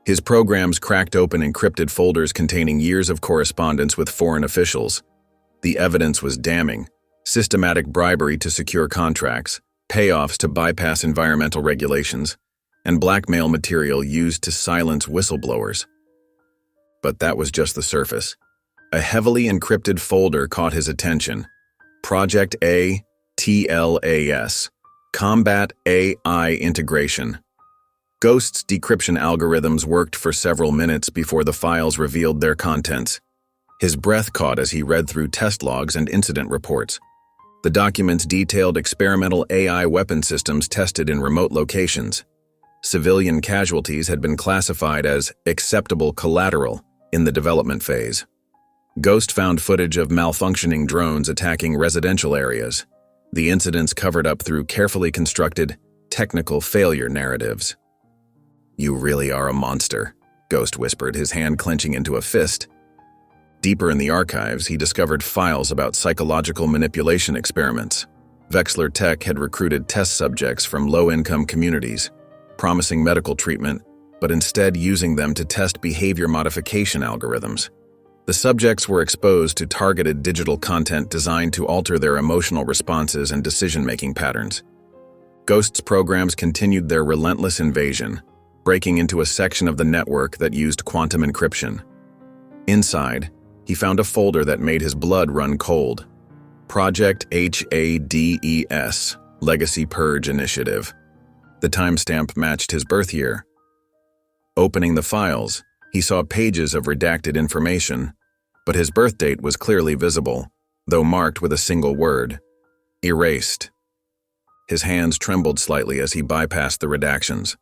His programs cracked open encrypted folders containing years of correspondence with foreign officials. The evidence was damning: systematic bribery to secure contracts, payoffs to bypass environmental regulations, and blackmail material used to silence whistleblowers. But that was just the surface. A heavily encrypted folder caught his attention. Project A, TLAS, Combat AI Integration. Ghost's decryption algorithms worked for several minutes before the files revealed their contents. His breath caught as he read through test logs and incident reports. The documents detailed experimental AI weapon systems tested in remote locations. Civilian casualties had been classified as acceptable collateral in the development phase. Ghost found footage of malfunctioning drones attacking residential areas, the incidents covered up through carefully constructed, technical failure narratives. "You really are a monster," Ghost whispered, his hand clenching into a fist. Deeper in the archives, he discovered files about psychological manipulation experiments. Vexler Tech had recruited test subjects from low-income communities, promising medical treatment, but instead using them to test behavior modification algorithms. The subjects were exposed to targeted digital content designed to alter their emotional responses and decision-making patterns. Ghost's programs continued their relentless invasion, breaking into a section of the network that used quantum encryption. Inside, he found a folder that made his blood run cold. Project HADES, Legacy Purge Initiative. The timestamp matched his birth year. Opening the files, he saw pages of redacted information, but his birth date was clearly visible, though marked with a single word: erased. His hands trembled slightly as he bypassed the redactions.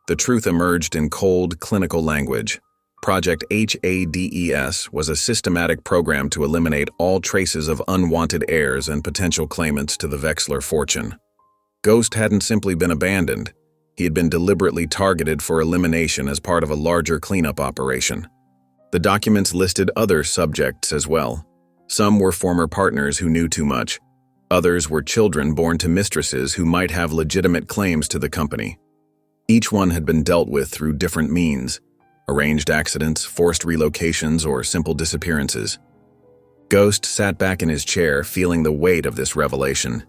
The truth emerged in cold, clinical language. Project HADES was a systematic program to eliminate all traces of unwanted heirs and potential claimants to the Vexler fortune. Ghost hadn't simply been abandoned. He had been deliberately targeted for elimination as part of a larger cleanup operation. The documents listed other subjects as well. Some were former partners who knew too much. Others were children born to mistresses who might have legitimate claims to the company. Each one had been dealt with through different means: arranged accidents, forced relocations, or simple disappearances. Ghost sat back in his chair, feeling the weight of this revelation.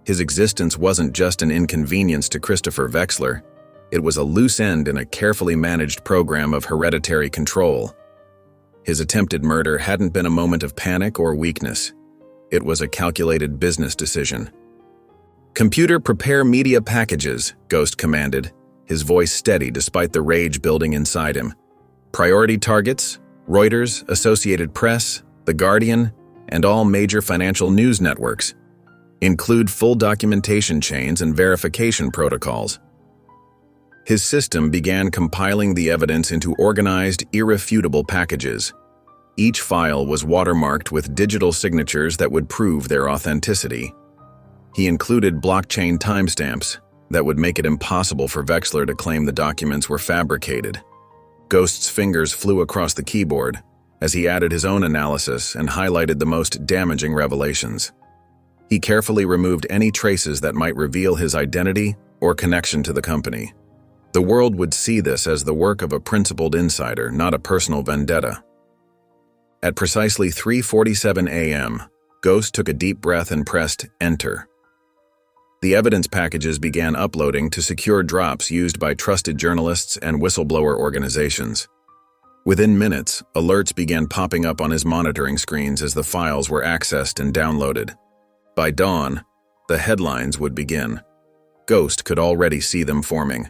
His existence wasn't just an inconvenience to Christopher Vexler. It was a loose end in a carefully managed program of hereditary control. His attempted murder hadn't been a moment of panic or weakness. It was a calculated business decision. "Computer, prepare media packages," Ghost commanded, his voice steady despite the rage building inside him. "Priority targets: Reuters, Associated Press, The Guardian, and all major financial news networks. Include full documentation chains and verification protocols." His system began compiling the evidence into organized, irrefutable packages. Each file was watermarked with digital signatures that would prove their authenticity. He included blockchain timestamps that would make it impossible for Vexler to claim the documents were fabricated. Ghost's fingers flew across the keyboard as he added his own analysis and highlighted the most damaging revelations. He carefully removed any traces that might reveal his identity or connection to the company. The world would see this as the work of a principled insider, not a personal vendetta. At precisely 3:47 a.m., Ghost took a deep breath and pressed Enter. The evidence packages began uploading to secure drops used by trusted journalists and whistleblower organizations. Within minutes, alerts began popping up on his monitoring screens as the files were accessed and downloaded. By dawn, the headlines would begin. Ghost could already see them forming.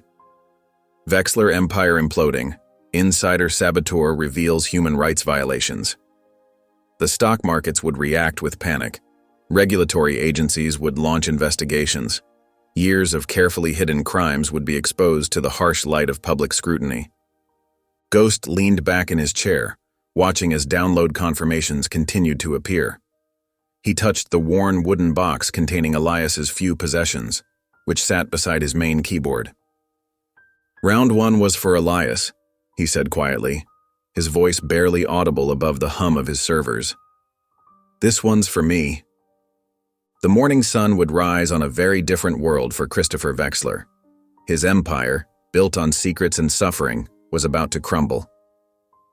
Vexler Empire imploding. Insider saboteur reveals human rights violations. The stock markets would react with panic. Regulatory agencies would launch investigations. Years of carefully hidden crimes would be exposed to the harsh light of public scrutiny. Ghost leaned back in his chair, watching as download confirmations continued to appear. He touched the worn wooden box containing Elias's few possessions, which sat beside his main keyboard. "Round 1 was for Elias," he said quietly, his voice barely audible above the hum of his servers. "This one's for me." The morning sun would rise on a very different world for Christopher Vexler. His empire, built on secrets and suffering, was about to crumble.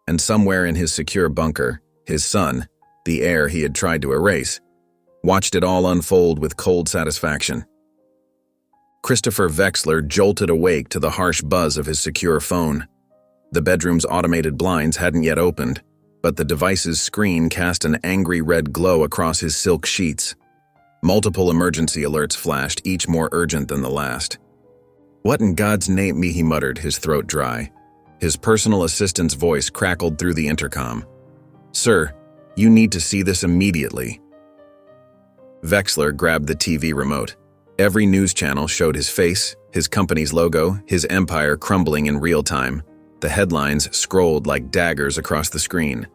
And somewhere in his secure bunker, his son, the heir he had tried to erase, watched it all unfold with cold satisfaction. Christopher Vexler jolted awake to the harsh buzz of his secure phone. The bedroom's automated blinds hadn't yet opened, but the device's screen cast an angry red glow across his silk sheets. Multiple emergency alerts flashed, each more urgent than the last. "What in God's name," he muttered, his throat dry. His personal assistant's voice crackled through the intercom. "Sir, you need to see this immediately." Vexler grabbed the TV remote. Every news channel showed his face, His company's logo, his empire crumbling in real time. The headlines scrolled like daggers across the screen.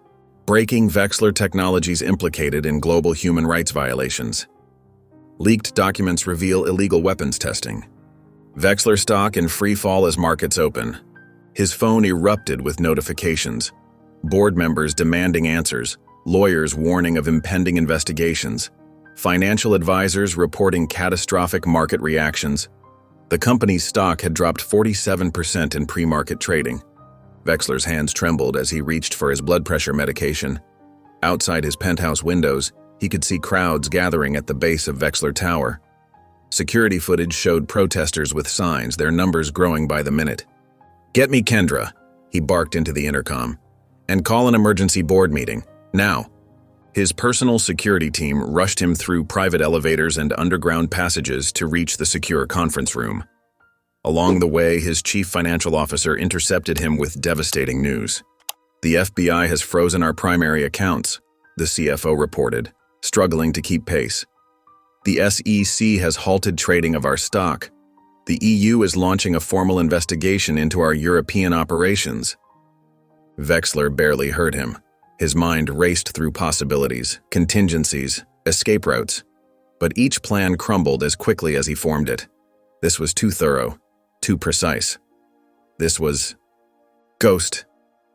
Breaking Vexler Technologies implicated in global human rights violations. Leaked documents reveal illegal weapons testing. Vexler stock in free fall as markets open. His phone erupted with notifications. Board members demanding answers. Lawyers warning of impending investigations. Financial advisors reporting catastrophic market reactions. The company's stock had dropped 47% in pre-market trading. Vexler's hands trembled as he reached for his blood pressure medication. Outside his penthouse windows, he could see crowds gathering at the base of Vexler Tower. Security footage showed protesters with signs, their numbers growing by the minute. "Get me Kendra," he barked into the intercom. "And call an emergency board meeting. Now." His personal security team rushed him through private elevators and underground passages to reach the secure conference room. Along the way, his chief financial officer intercepted him with devastating news. "The FBI has frozen our primary accounts," the CFO reported, struggling to keep pace. "The SEC has halted trading of our stock. The EU is launching a formal investigation into our European operations." Vexler barely heard him. His mind raced through possibilities, contingencies, escape routes. But each plan crumbled as quickly as he formed it. This was too thorough, too precise. This was ghost,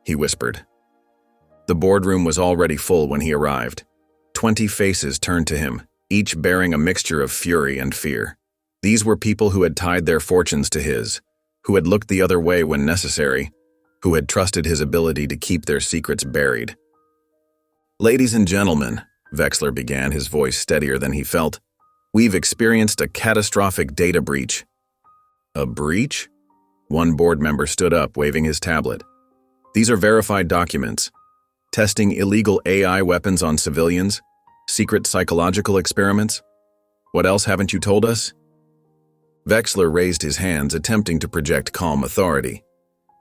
he whispered. The boardroom was already full when he arrived. 20 faces turned to him, each bearing a mixture of fury and fear. These were people who had tied their fortunes to his, who had looked the other way when necessary, who had trusted his ability to keep their secrets buried. "Ladies and gentlemen," Vexler began, his voice steadier than he felt, "we've experienced a catastrophic data breach." "A breach?" One board member stood up, waving his tablet. "These are verified documents. Testing illegal AI weapons on civilians? Secret psychological experiments? What else haven't you told us?" Vexler raised his hands, attempting to project calm authority.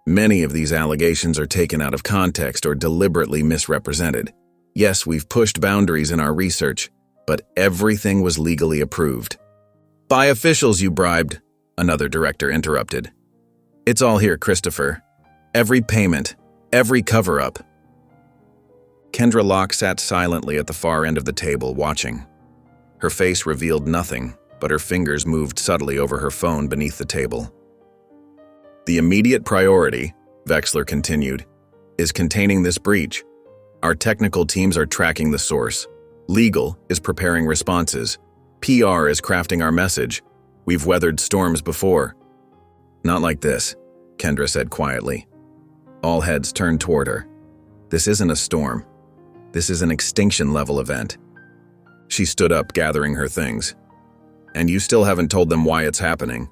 "Many of these allegations are taken out of context or deliberately misrepresented. Yes, we've pushed boundaries in our research, but everything was legally approved." "By officials you bribed," another director interrupted. "It's all here, Christopher. Every payment, every cover-up." Kendra Locke sat silently at the far end of the table, watching. Her face revealed nothing, but her fingers moved subtly over her phone beneath the table. "The immediate priority," Vexler continued, "is containing this breach. Our technical teams are tracking the source. Legal is preparing responses. PR is crafting our message. We've weathered storms before." "Not like this," Kendra said quietly. All heads turned toward her. "This isn't a storm. This is an extinction-level event." She stood up, gathering her things. "And you still haven't told them why it's happening."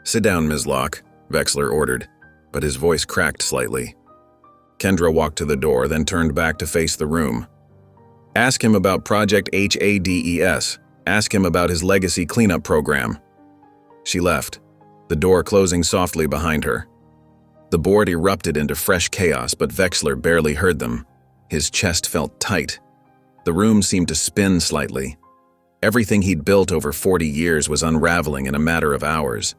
"Sit down, Ms. Locke," Vexler ordered, but his voice cracked slightly. Kendra walked to the door, then turned back to face the room. "Ask him about Project HADES. Ask him about his legacy cleanup program." She left, the door closing softly behind her. The board erupted into fresh chaos, but Vexler barely heard them. His chest felt tight. The room seemed to spin slightly. Everything he'd built over 40 years was unraveling in a matter of hours.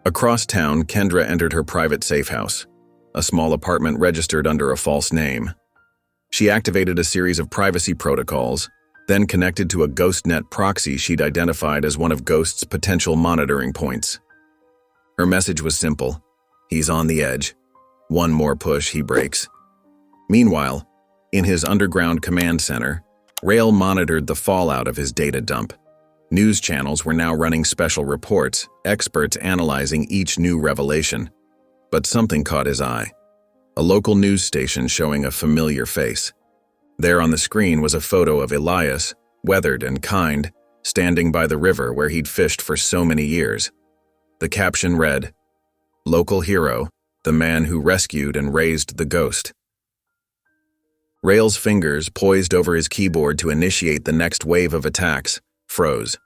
Across town, Kendra entered her private safe house, a small apartment registered under a false name. She activated a series of privacy protocols, then connected to a GhostNet proxy she'd identified as one of Ghost's potential monitoring points. Her message was simple: he's on the edge. One more push, he breaks. Meanwhile, in his underground command center, Rail monitored the fallout of his data dump. News channels were now running special reports, experts analyzing each new revelation. But something caught his eye. A local news station showing a familiar face. There on the screen was a photo of Elias, weathered and kind, standing by the river where he'd fished for so many years. The caption read, "Local hero, the man who rescued and raised the ghost." Rail's fingers, poised over his keyboard to initiate the next wave of attacks, froze.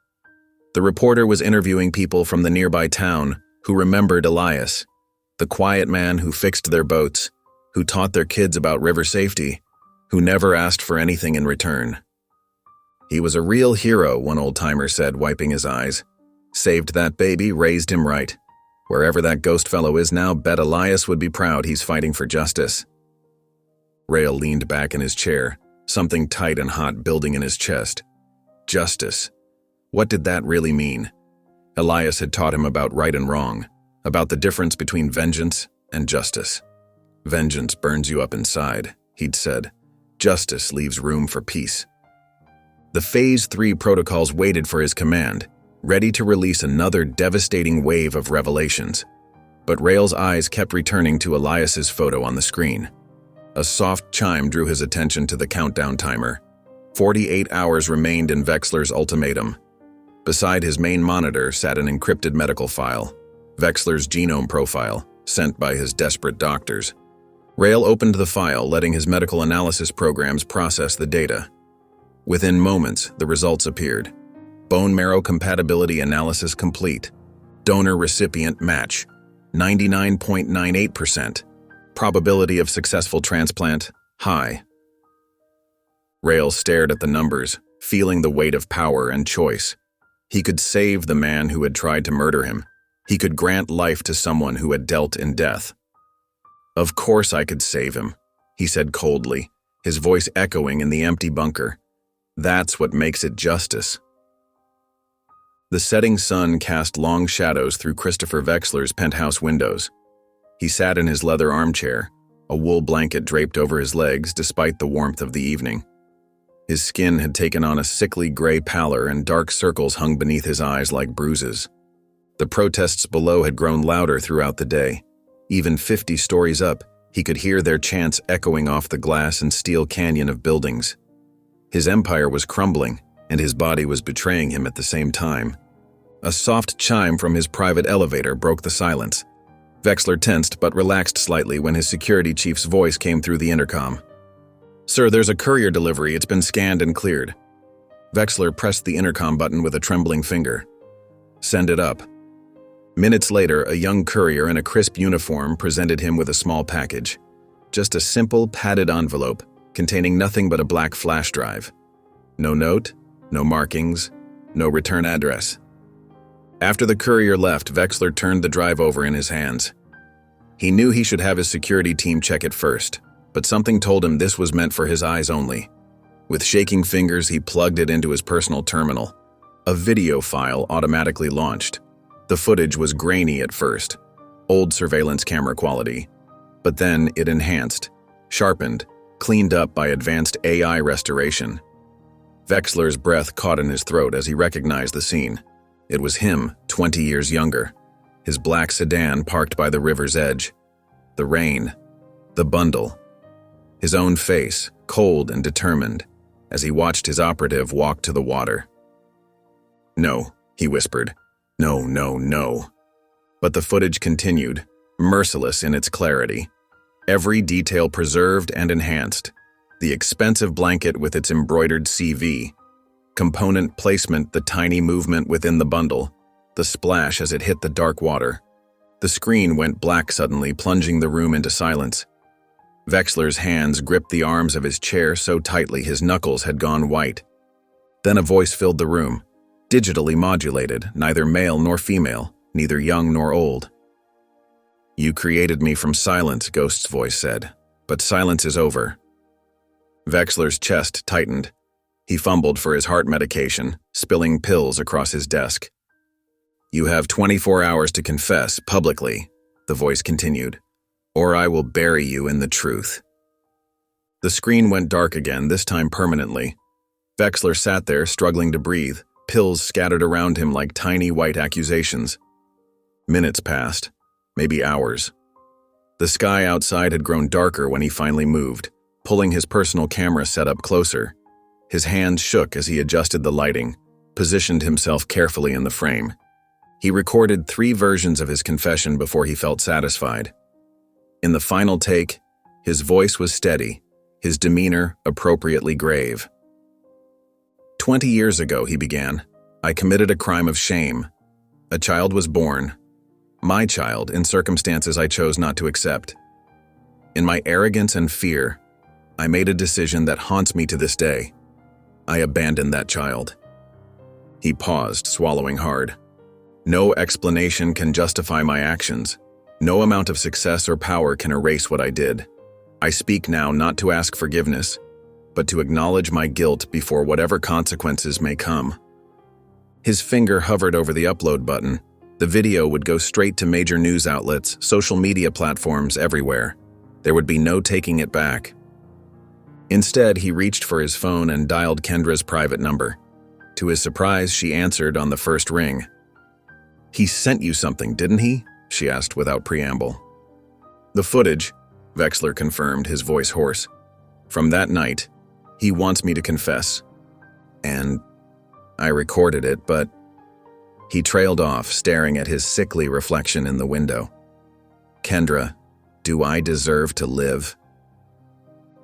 The reporter was interviewing people from the nearby town who remembered Elias, the quiet man who fixed their boats, who taught their kids about river safety, who never asked for anything in return. "He was a real hero," one old-timer said, wiping his eyes. Saved that baby, raised him right. Wherever that ghost fellow is now, bet Elias would be proud he's fighting for justice. Rael leaned back in his chair, something tight and hot building in his chest. Justice. What did that really mean? Elias had taught him about right and wrong, about the difference between vengeance and justice. Vengeance burns you up inside, he'd said. Justice leaves room for peace. The Phase 3 protocols waited for his command, ready to release another devastating wave of revelations. But Rael's eyes kept returning to Elias's photo on the screen. A soft chime drew his attention to the countdown timer. 48 hours remained in Wexler's ultimatum. Beside his main monitor sat an encrypted medical file, Wexler's genome profile, sent by his desperate doctors. Rael opened the file, letting his medical analysis programs process the data. Within moments, the results appeared. Bone marrow compatibility analysis complete. Donor-recipient match, 99.98%. Probability of successful transplant, high. Rael stared at the numbers, feeling the weight of power and choice. He could save the man who had tried to murder him. He could grant life to someone who had dealt in death. Of course I could save him, he said coldly, his voice echoing in the empty bunker. That's what makes it justice. The setting sun cast long shadows through Christopher Wexler's penthouse windows. He sat in his leather armchair, a wool blanket draped over his legs despite the warmth of the evening. His skin had taken on a sickly gray pallor and dark circles hung beneath his eyes like bruises. The protests below had grown louder throughout the day. Even 50 stories up, he could hear their chants echoing off the glass and steel canyon of buildings. His empire was crumbling, and his body was betraying him at the same time. A soft chime from his private elevator broke the silence. Wexler tensed but relaxed slightly when his security chief's voice came through the intercom. "Sir, there's a courier delivery. It's been scanned and cleared." Wexler pressed the intercom button with a trembling finger. "Send it up." Minutes later, a young courier in a crisp uniform presented him with a small package. Just a simple, padded envelope, containing nothing but a black flash drive. No note, no markings, no return address. After the courier left, Wexler turned the drive over in his hands. He knew he should have his security team check it first, but something told him this was meant for his eyes only. With shaking fingers, he plugged it into his personal terminal. A video file automatically launched. The footage was grainy at first, old surveillance camera quality. But then it enhanced, sharpened, cleaned up by advanced AI restoration. Wexler's breath caught in his throat as he recognized the scene. It was him, 20 years younger. His black sedan parked by the river's edge. The rain. The bundle. His own face, cold and determined, as he watched his operative walk to the water. "No," he whispered. "No, no, no." But the footage continued, merciless in its clarity. Every detail preserved and enhanced. The expensive blanket with its embroidered CV. Component placement, the tiny movement within the bundle. The splash as it hit the dark water. The screen went black suddenly, plunging the room into silence. Wexler's hands gripped the arms of his chair so tightly his knuckles had gone white. Then a voice filled the room, digitally modulated, neither male nor female, neither young nor old. "You created me from silence," Ghost's voice said, "but silence is over." Wexler's chest tightened. He fumbled for his heart medication, spilling pills across his desk. "You have 24 hours to confess, publicly," the voice continued, "or I will bury you in the truth." The screen went dark again, this time permanently. Wexler sat there, struggling to breathe, pills scattered around him like tiny white accusations. Minutes passed, maybe hours. The sky outside had grown darker when he finally moved, pulling his personal camera setup closer. His hands shook as he adjusted the lighting, positioned himself carefully in the frame. He recorded 3 versions of his confession before he felt satisfied. In the final take, his voice was steady, his demeanor appropriately grave. 20 years ago, he began, I committed a crime of shame. A child was born. My child, in circumstances I chose not to accept. In my arrogance and fear, I made a decision that haunts me to this day. I abandoned that child. He paused, swallowing hard. No explanation can justify my actions. No amount of success or power can erase what I did. I speak now not to ask forgiveness, but to acknowledge my guilt before whatever consequences may come. His finger hovered over the upload button. The video would go straight to major news outlets, social media platforms everywhere. There would be no taking it back. Instead, he reached for his phone and dialed Kendra's private number. To his surprise, she answered on the first ring. "He sent you something, didn't he?" she asked without preamble. "The footage," Vexler confirmed, his voice hoarse. "From that night, he wants me to confess. And I recorded it, but..." He trailed off, staring at his sickly reflection in the window. "Kendra, do I deserve to live?"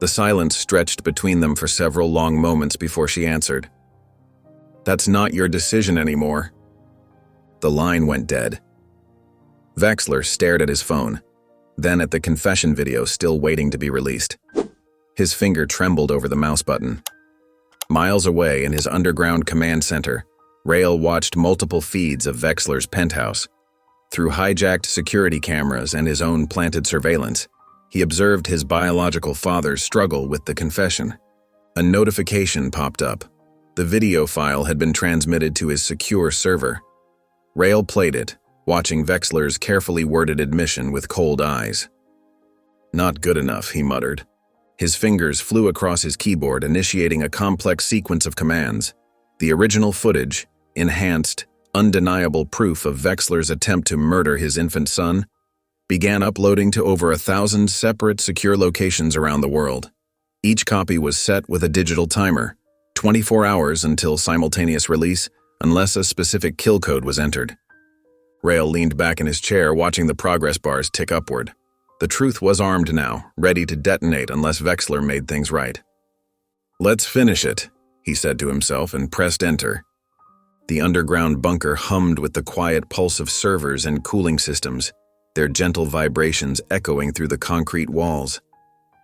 The silence stretched between them for several long moments before she answered. "That's not your decision anymore." The line went dead. Vexler stared at his phone, then at the confession video still waiting to be released. His finger trembled over the mouse button. Miles away in his underground command center, Rael watched multiple feeds of Vexler's penthouse. Through hijacked security cameras and his own planted surveillance, he observed his biological father's struggle with the confession. A notification popped up. The video file had been transmitted to his secure server. Rael played it, watching Vexler's carefully worded admission with cold eyes. "Not good enough," he muttered. His fingers flew across his keyboard, initiating a complex sequence of commands. The original footage, enhanced, undeniable proof of Vexler's attempt to murder his infant son, began uploading to over 1,000 separate secure locations around the world. Each copy was set with a digital timer, 24 hours until simultaneous release, unless a specific kill code was entered. Rael leaned back in his chair, watching the progress bars tick upward. The truth was armed now, ready to detonate unless Vexler made things right. "Let's finish it," he said to himself and pressed enter. The underground bunker hummed with the quiet pulse of servers and cooling systems, their gentle vibrations echoing through the concrete walls.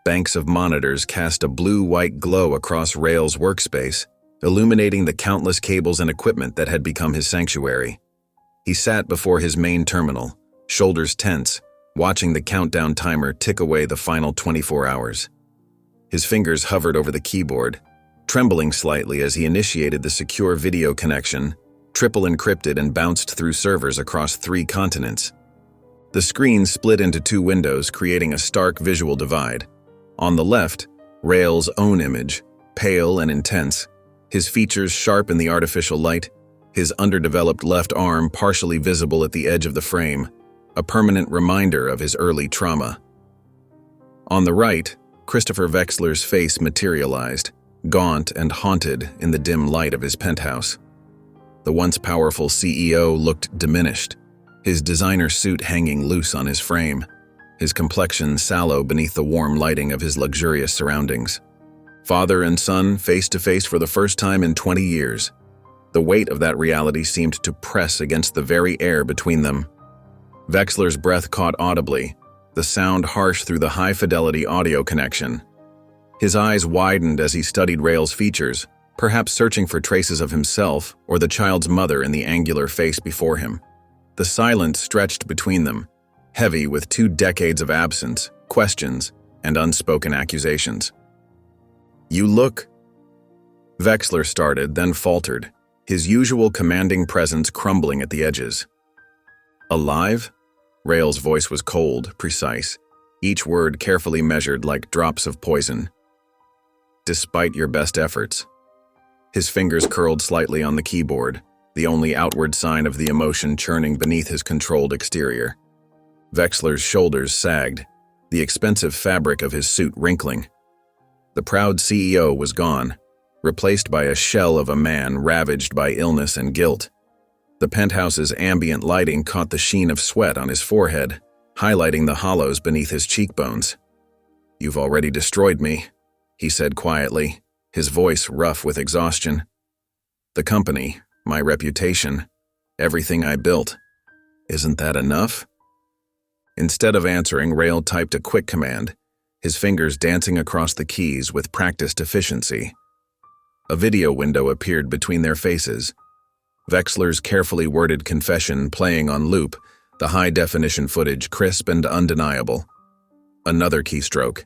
Banks of monitors cast a blue-white glow across Rael's workspace, illuminating the countless cables and equipment that had become his sanctuary. He sat before his main terminal, shoulders tense, watching the countdown timer tick away the final 24 hours. His fingers hovered over the keyboard, trembling slightly as he initiated the secure video connection, triple encrypted and bounced through servers across 3 continents. The screen split into 2 windows, creating a stark visual divide. On the left, Rael's own image, pale and intense, his features sharp in the artificial light, his underdeveloped left arm partially visible at the edge of the frame, a permanent reminder of his early trauma. On the right, Christopher Vexler's face materialized, gaunt and haunted in the dim light of his penthouse. The once powerful CEO looked diminished, his designer suit hanging loose on his frame, his complexion sallow beneath the warm lighting of his luxurious surroundings. Father and son face to face for the first time in 20 years. The weight of that reality seemed to press against the very air between them. Vexler's breath caught audibly, the sound harsh through the high-fidelity audio connection. His eyes widened as he studied Rael's features, perhaps searching for traces of himself or the child's mother in the angular face before him. The silence stretched between them, heavy with 2 decades of absence, questions, and unspoken accusations. "You look..." Vexler started, then faltered, his usual commanding presence crumbling at the edges. "Alive?" Rael's voice was cold, precise, each word carefully measured like drops of poison. "Despite your best efforts." His fingers curled slightly on the keyboard, the only outward sign of the emotion churning beneath his controlled exterior. Vexler's shoulders sagged, the expensive fabric of his suit wrinkling. The proud CEO was gone, replaced by a shell of a man ravaged by illness and guilt. The penthouse's ambient lighting caught the sheen of sweat on his forehead, highlighting the hollows beneath his cheekbones. "You've already destroyed me," he said quietly, his voice rough with exhaustion. "The company, my reputation, everything I built. Isn't that enough?" Instead of answering, Rael typed a quick command, his fingers dancing across the keys with practiced efficiency. A video window appeared between their faces. Vexler's carefully worded confession playing on loop, the high-definition footage crisp and undeniable. Another keystroke,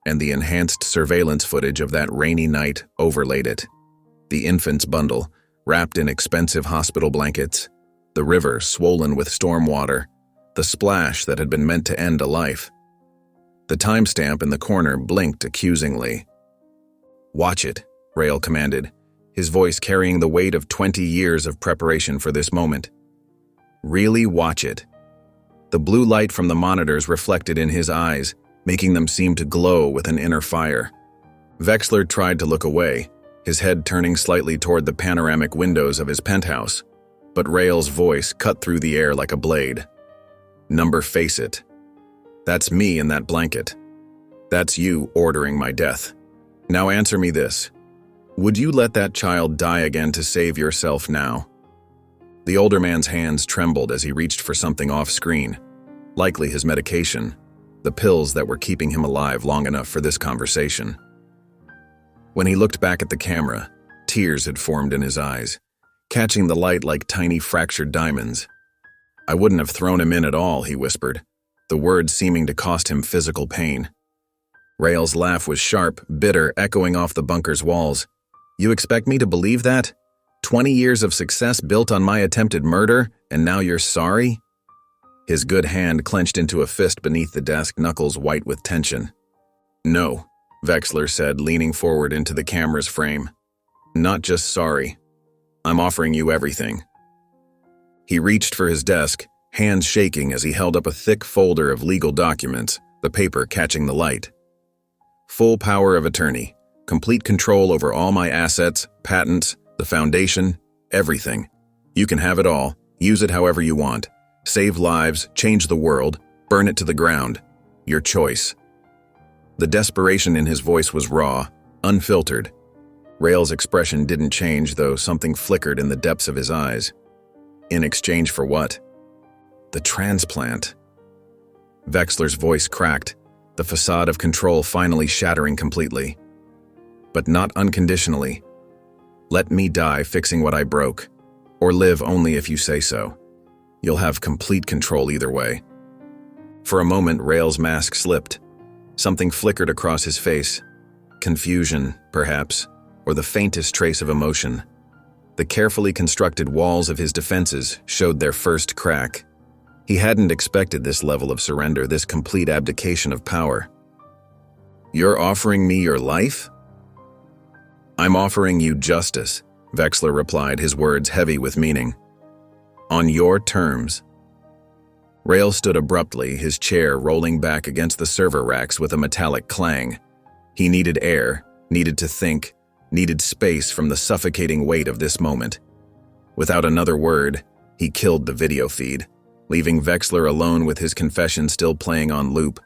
and the enhanced surveillance footage of that rainy night overlaid it. The infant's bundle, wrapped in expensive hospital blankets, the river swollen with storm water, the splash that had been meant to end a life. The timestamp in the corner blinked accusingly. "Watch it," Rael commanded, his voice carrying the weight of 20 years of preparation for this moment. "Really watch it." The blue light from the monitors reflected in his eyes, making them seem to glow with an inner fire. Vexler tried to look away, his head turning slightly toward the panoramic windows of his penthouse, but Rael's voice cut through the air like a blade. "Number face it. That's me in that blanket. That's you ordering my death. Now answer me this. Would you let that child die again to save yourself now?" The older man's hands trembled as he reached for something off-screen, likely his medication, the pills that were keeping him alive long enough for this conversation. When he looked back at the camera, tears had formed in his eyes, catching the light like tiny fractured diamonds. "I wouldn't have thrown him in at all," he whispered, the words seeming to cost him physical pain. Rael's laugh was sharp, bitter, echoing off the bunker's walls. "You expect me to believe that? 20 years of success built on my attempted murder, and now you're sorry?" His good hand clenched into a fist beneath the desk, knuckles white with tension. "No," Vexler said, leaning forward into the camera's frame. "Not just sorry. I'm offering you everything." He reached for his desk, hands shaking as he held up a thick folder of legal documents, the paper catching the light. "Full power of attorney, complete control over all my assets, patents, the foundation, everything. You can have it all, use it however you want. Save lives, change the world, burn it to the ground. Your choice." The desperation in his voice was raw, unfiltered. Rael's expression didn't change, though something flickered in the depths of his eyes. In exchange for what? The transplant. Vexler's voice cracked, the facade of control finally shattering completely. "But not unconditionally. Let me die fixing what I broke, or live only if you say so. You'll have complete control either way." For a moment, Rael's mask slipped. Something flickered across his face. Confusion, perhaps, or the faintest trace of emotion. The carefully constructed walls of his defenses showed their first crack. He hadn't expected this level of surrender, this complete abdication of power. "You're offering me your life?" "I'm offering you justice," Vexler replied, his words heavy with meaning. "On your terms." Rael stood abruptly, his chair rolling back against the server racks with a metallic clang. He needed air, needed to think, needed space from the suffocating weight of this moment. Without another word, he killed the video feed, leaving Vexler alone with his confession still playing on loop,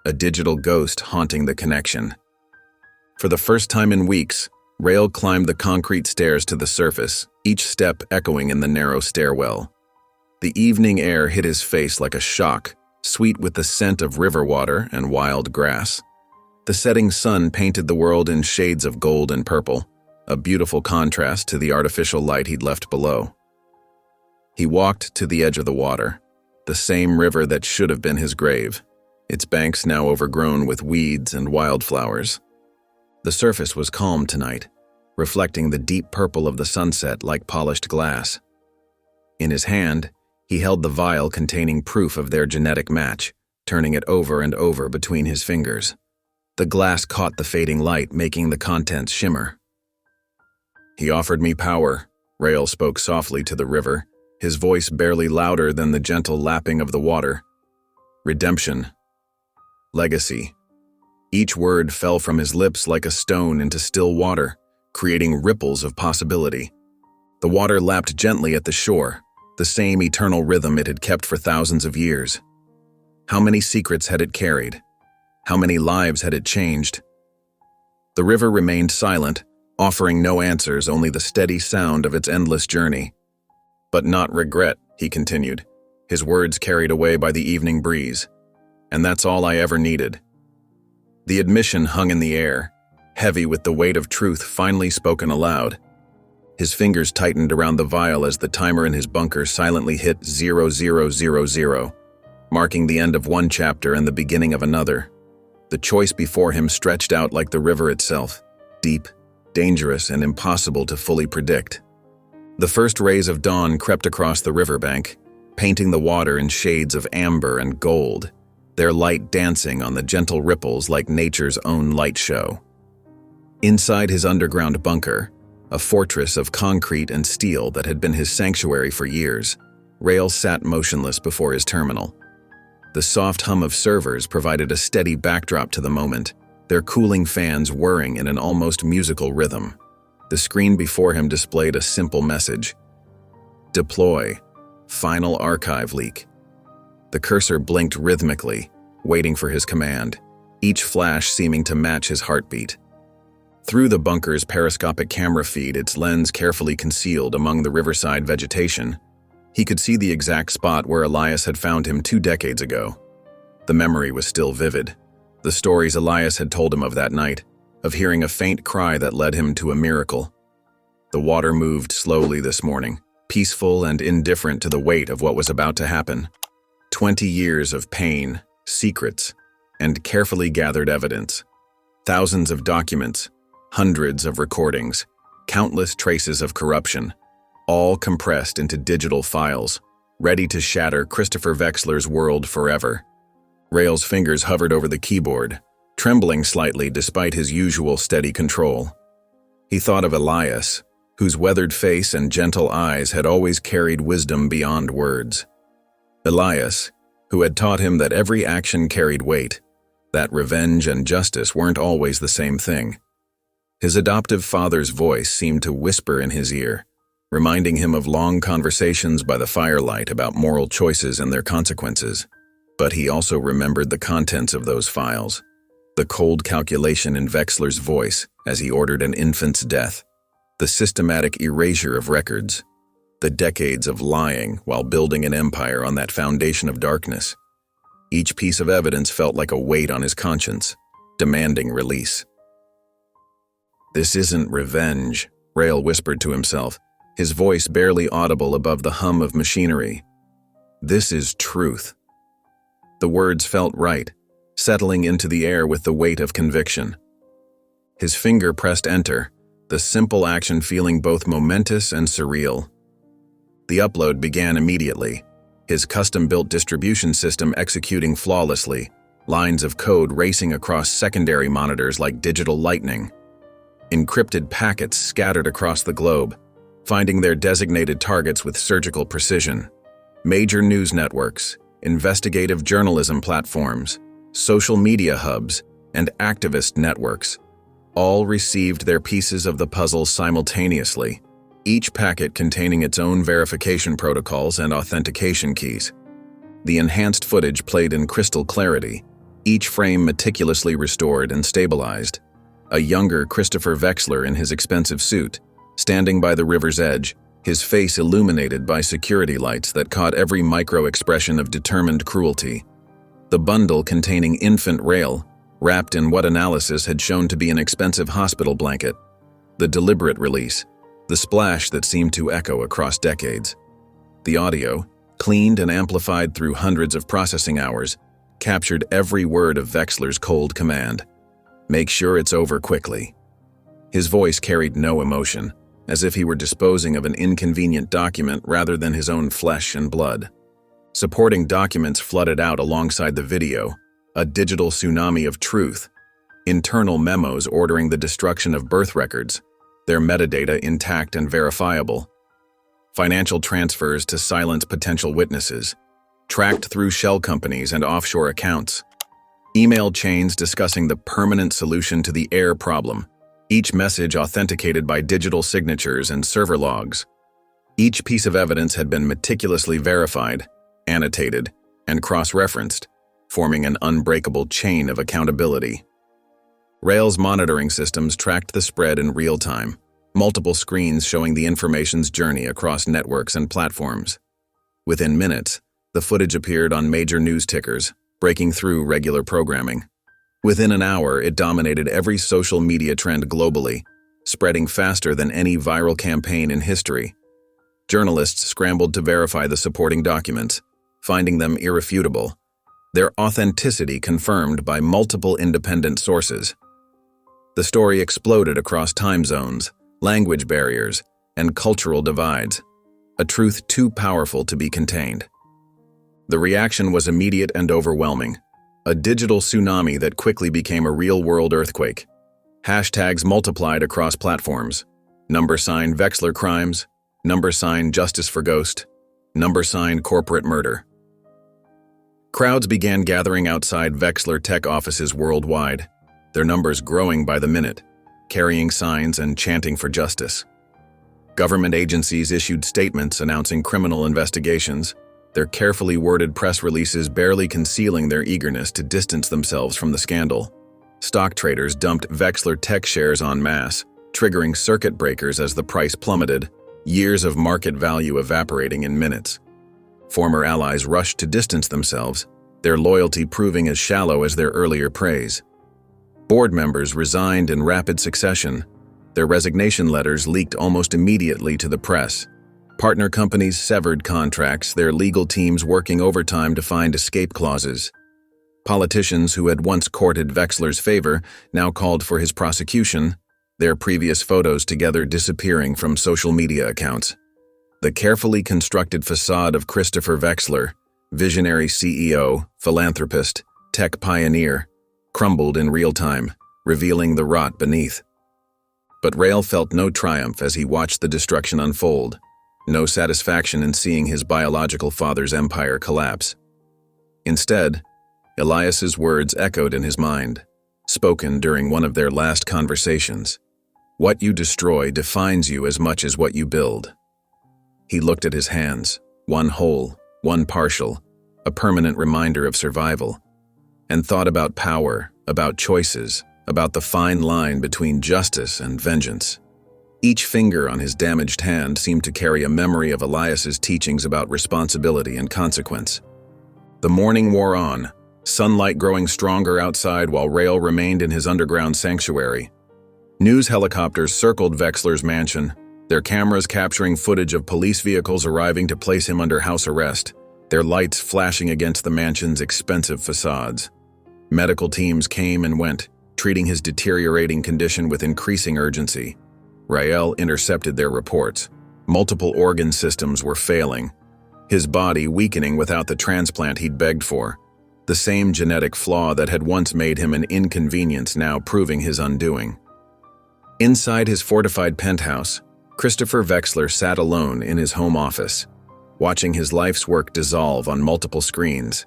a digital ghost haunting the connection. For the first time in weeks, Rael climbed the concrete stairs to the surface, each step echoing in the narrow stairwell. The evening air hit his face like a shock, sweet with the scent of river water and wild grass. The setting sun painted the world in shades of gold and purple, a beautiful contrast to the artificial light he'd left below. He walked to the edge of the water, the same river that should have been his grave, its banks now overgrown with weeds and wildflowers. The surface was calm tonight, reflecting the deep purple of the sunset like polished glass. In his hand, he held the vial containing proof of their genetic match, turning it over and over between his fingers. The glass caught the fading light, making the contents shimmer. "He offered me power," Rael spoke softly to the river, his voice barely louder than the gentle lapping of the water. "Redemption. Legacy." Each word fell from his lips like a stone into still water, creating ripples of possibility. The water lapped gently at the shore, the same eternal rhythm it had kept for thousands of years. How many secrets had it carried? How many lives had it changed? The river remained silent, offering no answers, only the steady sound of its endless journey. "But not regret," he continued, his words carried away by the evening breeze. "And that's all I ever needed." The admission hung in the air, heavy with the weight of truth finally spoken aloud. His fingers tightened around the vial as the timer in his bunker silently hit 0000, marking the end of one chapter and the beginning of another. The choice before him stretched out like the river itself, deep, dangerous, and impossible to fully predict. The first rays of dawn crept across the riverbank, painting the water in shades of amber and gold, their light dancing on the gentle ripples like nature's own light show. Inside his underground bunker, a fortress of concrete and steel that had been his sanctuary for years, Rail sat motionless before his terminal. The soft hum of servers provided a steady backdrop to the moment, their cooling fans whirring in an almost musical rhythm. The screen before him displayed a simple message: "Deploy. Final archive leak." The cursor blinked rhythmically, waiting for his command, each flash seeming to match his heartbeat. Through the bunker's periscopic camera feed, its lens carefully concealed among the riverside vegetation, he could see the exact spot where Elias had found him 2 decades ago. The memory was still vivid. The stories Elias had told him of that night, of hearing a faint cry that led him to a miracle. The water moved slowly this morning, peaceful and indifferent to the weight of what was about to happen. 20 years of pain, secrets, and carefully gathered evidence. Thousands of documents, hundreds of recordings, countless traces of corruption, all compressed into digital files, ready to shatter Christopher Wexler's world forever. Rail's fingers hovered over the keyboard, trembling slightly despite his usual steady control. He thought of Elias, whose weathered face and gentle eyes had always carried wisdom beyond words. Elias, who had taught him that every action carried weight, that revenge and justice weren't always the same thing. His adoptive father's voice seemed to whisper in his ear, reminding him of long conversations by the firelight about moral choices and their consequences. But he also remembered the contents of those files, the cold calculation in Wexler's voice as he ordered an infant's death, the systematic erasure of records, the decades of lying while building an empire on that foundation of darkness. Each piece of evidence felt like a weight on his conscience, demanding release. "This isn't revenge," Rail whispered to himself, his voice barely audible above the hum of machinery. "This is truth." The words felt right, settling into the air with the weight of conviction. His finger pressed enter, the simple action feeling both momentous and surreal. The upload began immediately, his custom-built distribution system executing flawlessly, lines of code racing across secondary monitors like digital lightning. Encrypted packets scattered across the globe, finding their designated targets with surgical precision. Major news networks, investigative journalism platforms, social media hubs, and activist networks all received their pieces of the puzzle simultaneously, each packet containing its own verification protocols and authentication keys. The enhanced footage played in crystal clarity, each frame meticulously restored and stabilized. A younger Christopher Wexler in his expensive suit, standing by the river's edge, his face illuminated by security lights that caught every micro-expression of determined cruelty. The bundle containing infant Rail, wrapped in what analysis had shown to be an expensive hospital blanket. The deliberate release, the splash that seemed to echo across decades. The audio, cleaned and amplified through hundreds of processing hours, captured every word of Wexler's cold command. "Make sure it's over quickly." His voice carried no emotion, as if he were disposing of an inconvenient document rather than his own flesh and blood. Supporting documents flooded out alongside the video, a digital tsunami of truth, internal memos ordering the destruction of birth records, their metadata intact and verifiable, financial transfers to silence potential witnesses, tracked through shell companies and offshore accounts, email chains discussing the permanent solution to the air problem, each message authenticated by digital signatures and server logs. Each piece of evidence had been meticulously verified, annotated, and cross-referenced, forming an unbreakable chain of accountability. Rail's monitoring systems tracked the spread in real time, multiple screens showing the information's journey across networks and platforms. Within minutes, the footage appeared on major news tickers, breaking through regular programming. Within an hour, it dominated every social media trend globally, spreading faster than any viral campaign in history. Journalists scrambled to verify the supporting documents, finding them irrefutable, their authenticity confirmed by multiple independent sources. The story exploded across time zones, language barriers, and cultural divides, a truth too powerful to be contained. The reaction was immediate and overwhelming, a digital tsunami that quickly became a real-world earthquake. Hashtags multiplied across platforms. #Vexler crimes, #Justice for Ghost, #corporate murder. Crowds began gathering outside Vexler tech offices worldwide, their numbers growing by the minute, carrying signs and chanting for justice. Government agencies issued statements announcing criminal investigations, their carefully worded press releases barely concealing their eagerness to distance themselves from the scandal. Stock traders dumped Vexler tech shares en masse, triggering circuit breakers as the price plummeted, years of market value evaporating in minutes. Former allies rushed to distance themselves, their loyalty proving as shallow as their earlier praise. Board members resigned in rapid succession. Their resignation letters leaked almost immediately to the press. Partner companies severed contracts, their legal teams working overtime to find escape clauses. Politicians who had once courted Vexler's favor now called for his prosecution, their previous photos together disappearing from social media accounts. The carefully constructed facade of Christopher Vexler, visionary CEO, philanthropist, tech pioneer, crumbled in real time, revealing the rot beneath. But Rael felt no triumph as he watched the destruction unfold, no satisfaction in seeing his biological father's empire collapse. Instead, Elias's words echoed in his mind, spoken during one of their last conversations. "What you destroy defines you as much as what you build." He looked at his hands, one whole, one partial, a permanent reminder of survival, and thought about power, about choices, about the fine line between justice and vengeance. Each finger on his damaged hand seemed to carry a memory of Elias's teachings about responsibility and consequence. The morning wore on, sunlight growing stronger outside while Rael remained in his underground sanctuary. News helicopters circled Vexler's mansion, their cameras capturing footage of police vehicles arriving to place him under house arrest, their lights flashing against the mansion's expensive facades. Medical teams came and went, treating his deteriorating condition with increasing urgency. Rael intercepted their reports. Multiple organ systems were failing, his body weakening without the transplant he'd begged for. The same genetic flaw that had once made him an inconvenience now proving his undoing. Inside his fortified penthouse, Christopher Vexler sat alone in his home office, watching his life's work dissolve on multiple screens.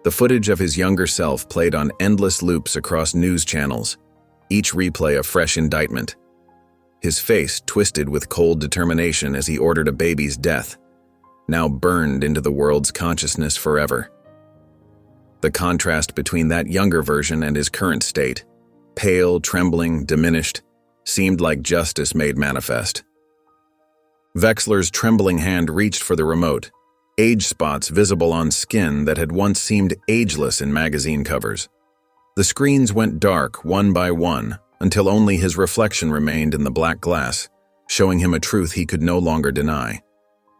The footage of his younger self played on endless loops across news channels, each replay a fresh indictment. His face twisted with cold determination as he ordered a baby's death, now burned into the world's consciousness forever. The contrast between that younger version and his current state, pale, trembling, diminished, seemed like justice made manifest. Vexler's trembling hand reached for the remote, age spots visible on skin that had once seemed ageless in magazine covers. The screens went dark one by one until only his reflection remained in the black glass, showing him a truth he could no longer deny.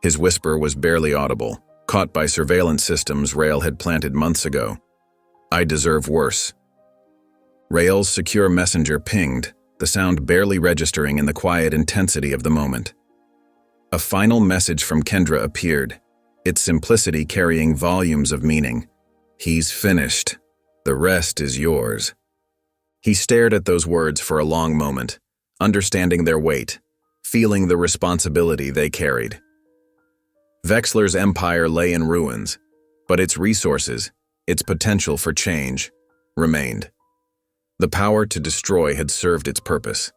His whisper was barely audible, caught by surveillance systems Rael had planted months ago. "I deserve worse." Rael's secure messenger pinged, the sound barely registering in the quiet intensity of the moment. A final message from Kendra appeared, its simplicity carrying volumes of meaning. "He's finished. The rest is yours." He stared at those words for a long moment, understanding their weight, feeling the responsibility they carried. Vexler's empire lay in ruins, but its resources, its potential for change, remained. The power to destroy had served its purpose.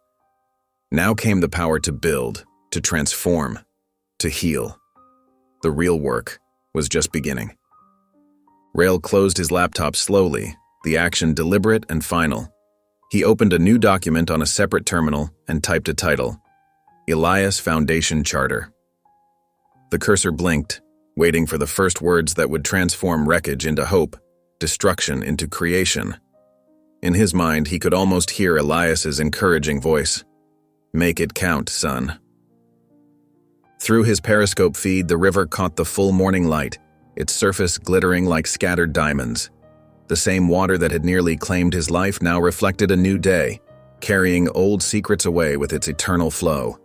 Now came the power to build, to transform, to heal. The real work was just beginning. Rael closed his laptop slowly, the action deliberate and final. He opened a new document on a separate terminal and typed a title, Elias Foundation Charter. The cursor blinked, waiting for the first words that would transform wreckage into hope, destruction into creation. In his mind, he could almost hear Elias's encouraging voice. Make it count, son. Through his periscope feed, the river caught the full morning light, its surface glittering like scattered diamonds. The same water that had nearly claimed his life now reflected a new day, carrying old secrets away with its eternal flow.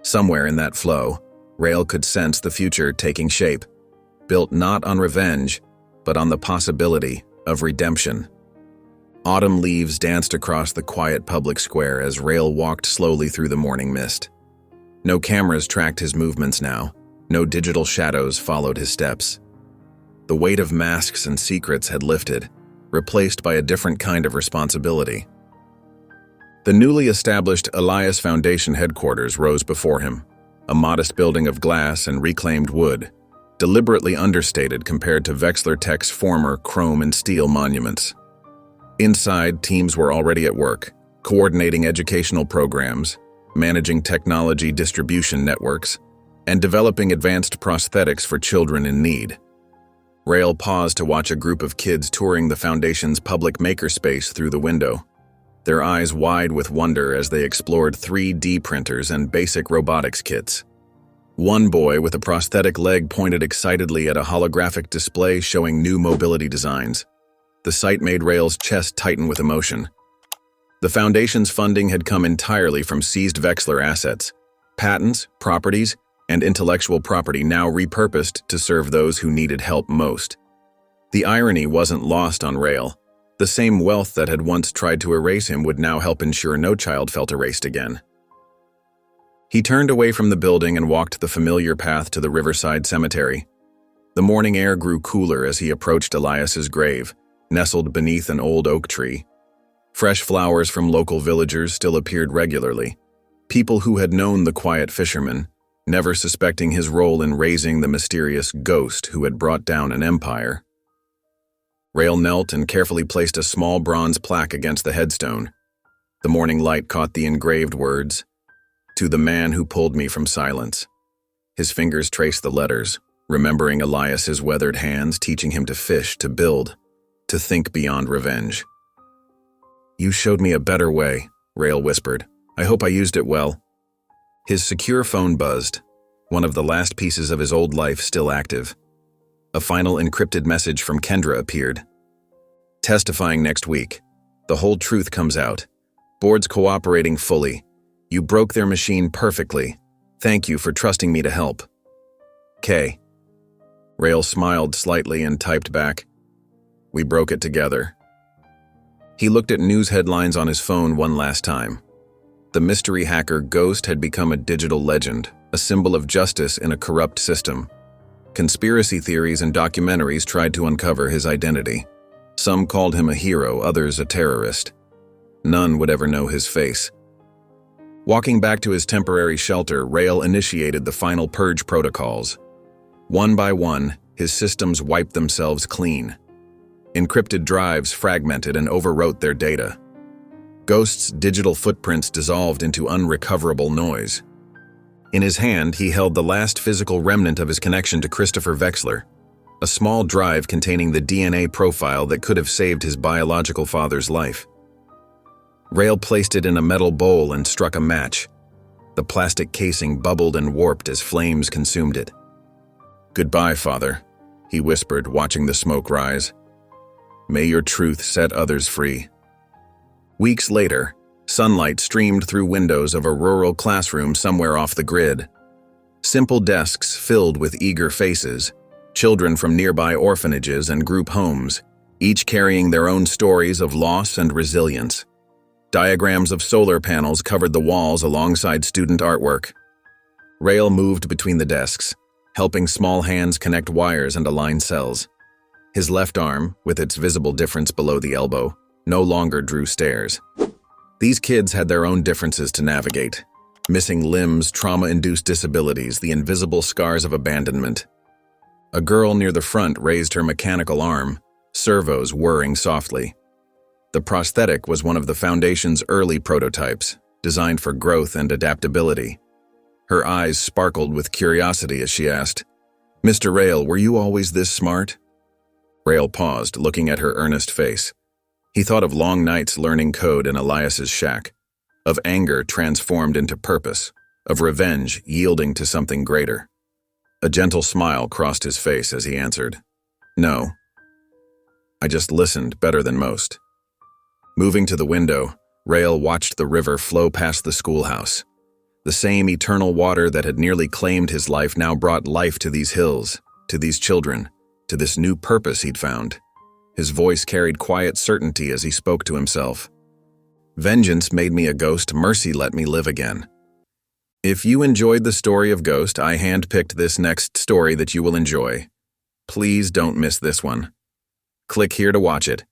Somewhere in that flow, Rael could sense the future taking shape, built not on revenge, but on the possibility of redemption. Autumn leaves danced across the quiet public square as Rael walked slowly through the morning mist. No cameras tracked his movements now, no digital shadows followed his steps. The weight of masks and secrets had lifted, replaced by a different kind of responsibility. The newly established Elias Foundation headquarters rose before him, a modest building of glass and reclaimed wood, deliberately understated compared to Wexler Tech's former chrome and steel monuments. Inside, teams were already at work, coordinating educational programs, managing technology distribution networks, and developing advanced prosthetics for children in need. Rael paused to watch a group of kids touring the Foundation's public makerspace through the window, their eyes wide with wonder as they explored 3D printers and basic robotics kits. One boy with a prosthetic leg pointed excitedly at a holographic display showing new mobility designs. The sight made Rael's chest tighten with emotion. The Foundation's funding had come entirely from seized Wexler assets, patents, properties, and intellectual property now repurposed to serve those who needed help most. The irony wasn't lost on Rael. The same wealth that had once tried to erase him would now help ensure no child felt erased again. He turned away from the building and walked the familiar path to the riverside cemetery. The morning air grew cooler as he approached Elias's grave, nestled beneath an old oak tree. Fresh flowers from local villagers still appeared regularly, people who had known the quiet fisherman, never suspecting his role in raising the mysterious ghost who had brought down an empire. Rael knelt and carefully placed a small bronze plaque against the headstone. The morning light caught the engraved words, "To the man who pulled me from silence." His fingers traced the letters, remembering Elias's weathered hands teaching him to fish, to build, to think beyond revenge. "You showed me a better way," Rael whispered. "I hope I used it well." His secure phone buzzed, one of the last pieces of his old life still active. A final encrypted message from Kendra appeared. "Testifying next week. The whole truth comes out. Board's cooperating fully. You broke their machine perfectly. Thank you for trusting me to help. K." Rael smiled slightly and typed back, "We broke it together." He looked at news headlines on his phone one last time. The mystery hacker Ghost had become a digital legend, a symbol of justice in a corrupt system. Conspiracy theories and documentaries tried to uncover his identity. Some called him a hero, others a terrorist. None would ever know his face. Walking back to his temporary shelter, Rael initiated the final purge protocols. One by one, his systems wiped themselves clean. Encrypted drives fragmented and overwrote their data. Ghost's digital footprints dissolved into unrecoverable noise. In his hand, he held the last physical remnant of his connection to Christopher Wexler, a small drive containing the DNA profile that could have saved his biological father's life. Rael placed it in a metal bowl and struck a match. The plastic casing bubbled and warped as flames consumed it. "Goodbye, Father," he whispered, watching the smoke rise. "May your truth set others free." Weeks later, sunlight streamed through windows of a rural classroom somewhere off the grid. Simple desks filled with eager faces, children from nearby orphanages and group homes, each carrying their own stories of loss and resilience. Diagrams of solar panels covered the walls alongside student artwork. Rael moved between the desks, helping small hands connect wires and align cells. His left arm, with its visible difference below the elbow, no longer drew stares. These kids had their own differences to navigate. Missing limbs, trauma-induced disabilities, the invisible scars of abandonment. A girl near the front raised her mechanical arm, servos whirring softly. The prosthetic was one of the Foundation's early prototypes, designed for growth and adaptability. Her eyes sparkled with curiosity as she asked, "Mr. Rael, were you always this smart?" Rael paused, looking at her earnest face. He thought of long nights learning code in Elias's shack, of anger transformed into purpose, of revenge yielding to something greater. A gentle smile crossed his face as he answered, "No. I just listened better than most." Moving to the window, Rael watched the river flow past the schoolhouse. The same eternal water that had nearly claimed his life now brought life to these hills, to these children, to this new purpose he'd found. His voice carried quiet certainty as he spoke to himself. "Vengeance made me a ghost, mercy let me live again." If you enjoyed the story of Ghost, I handpicked this next story that you will enjoy. Please don't miss this one. Click here to watch it.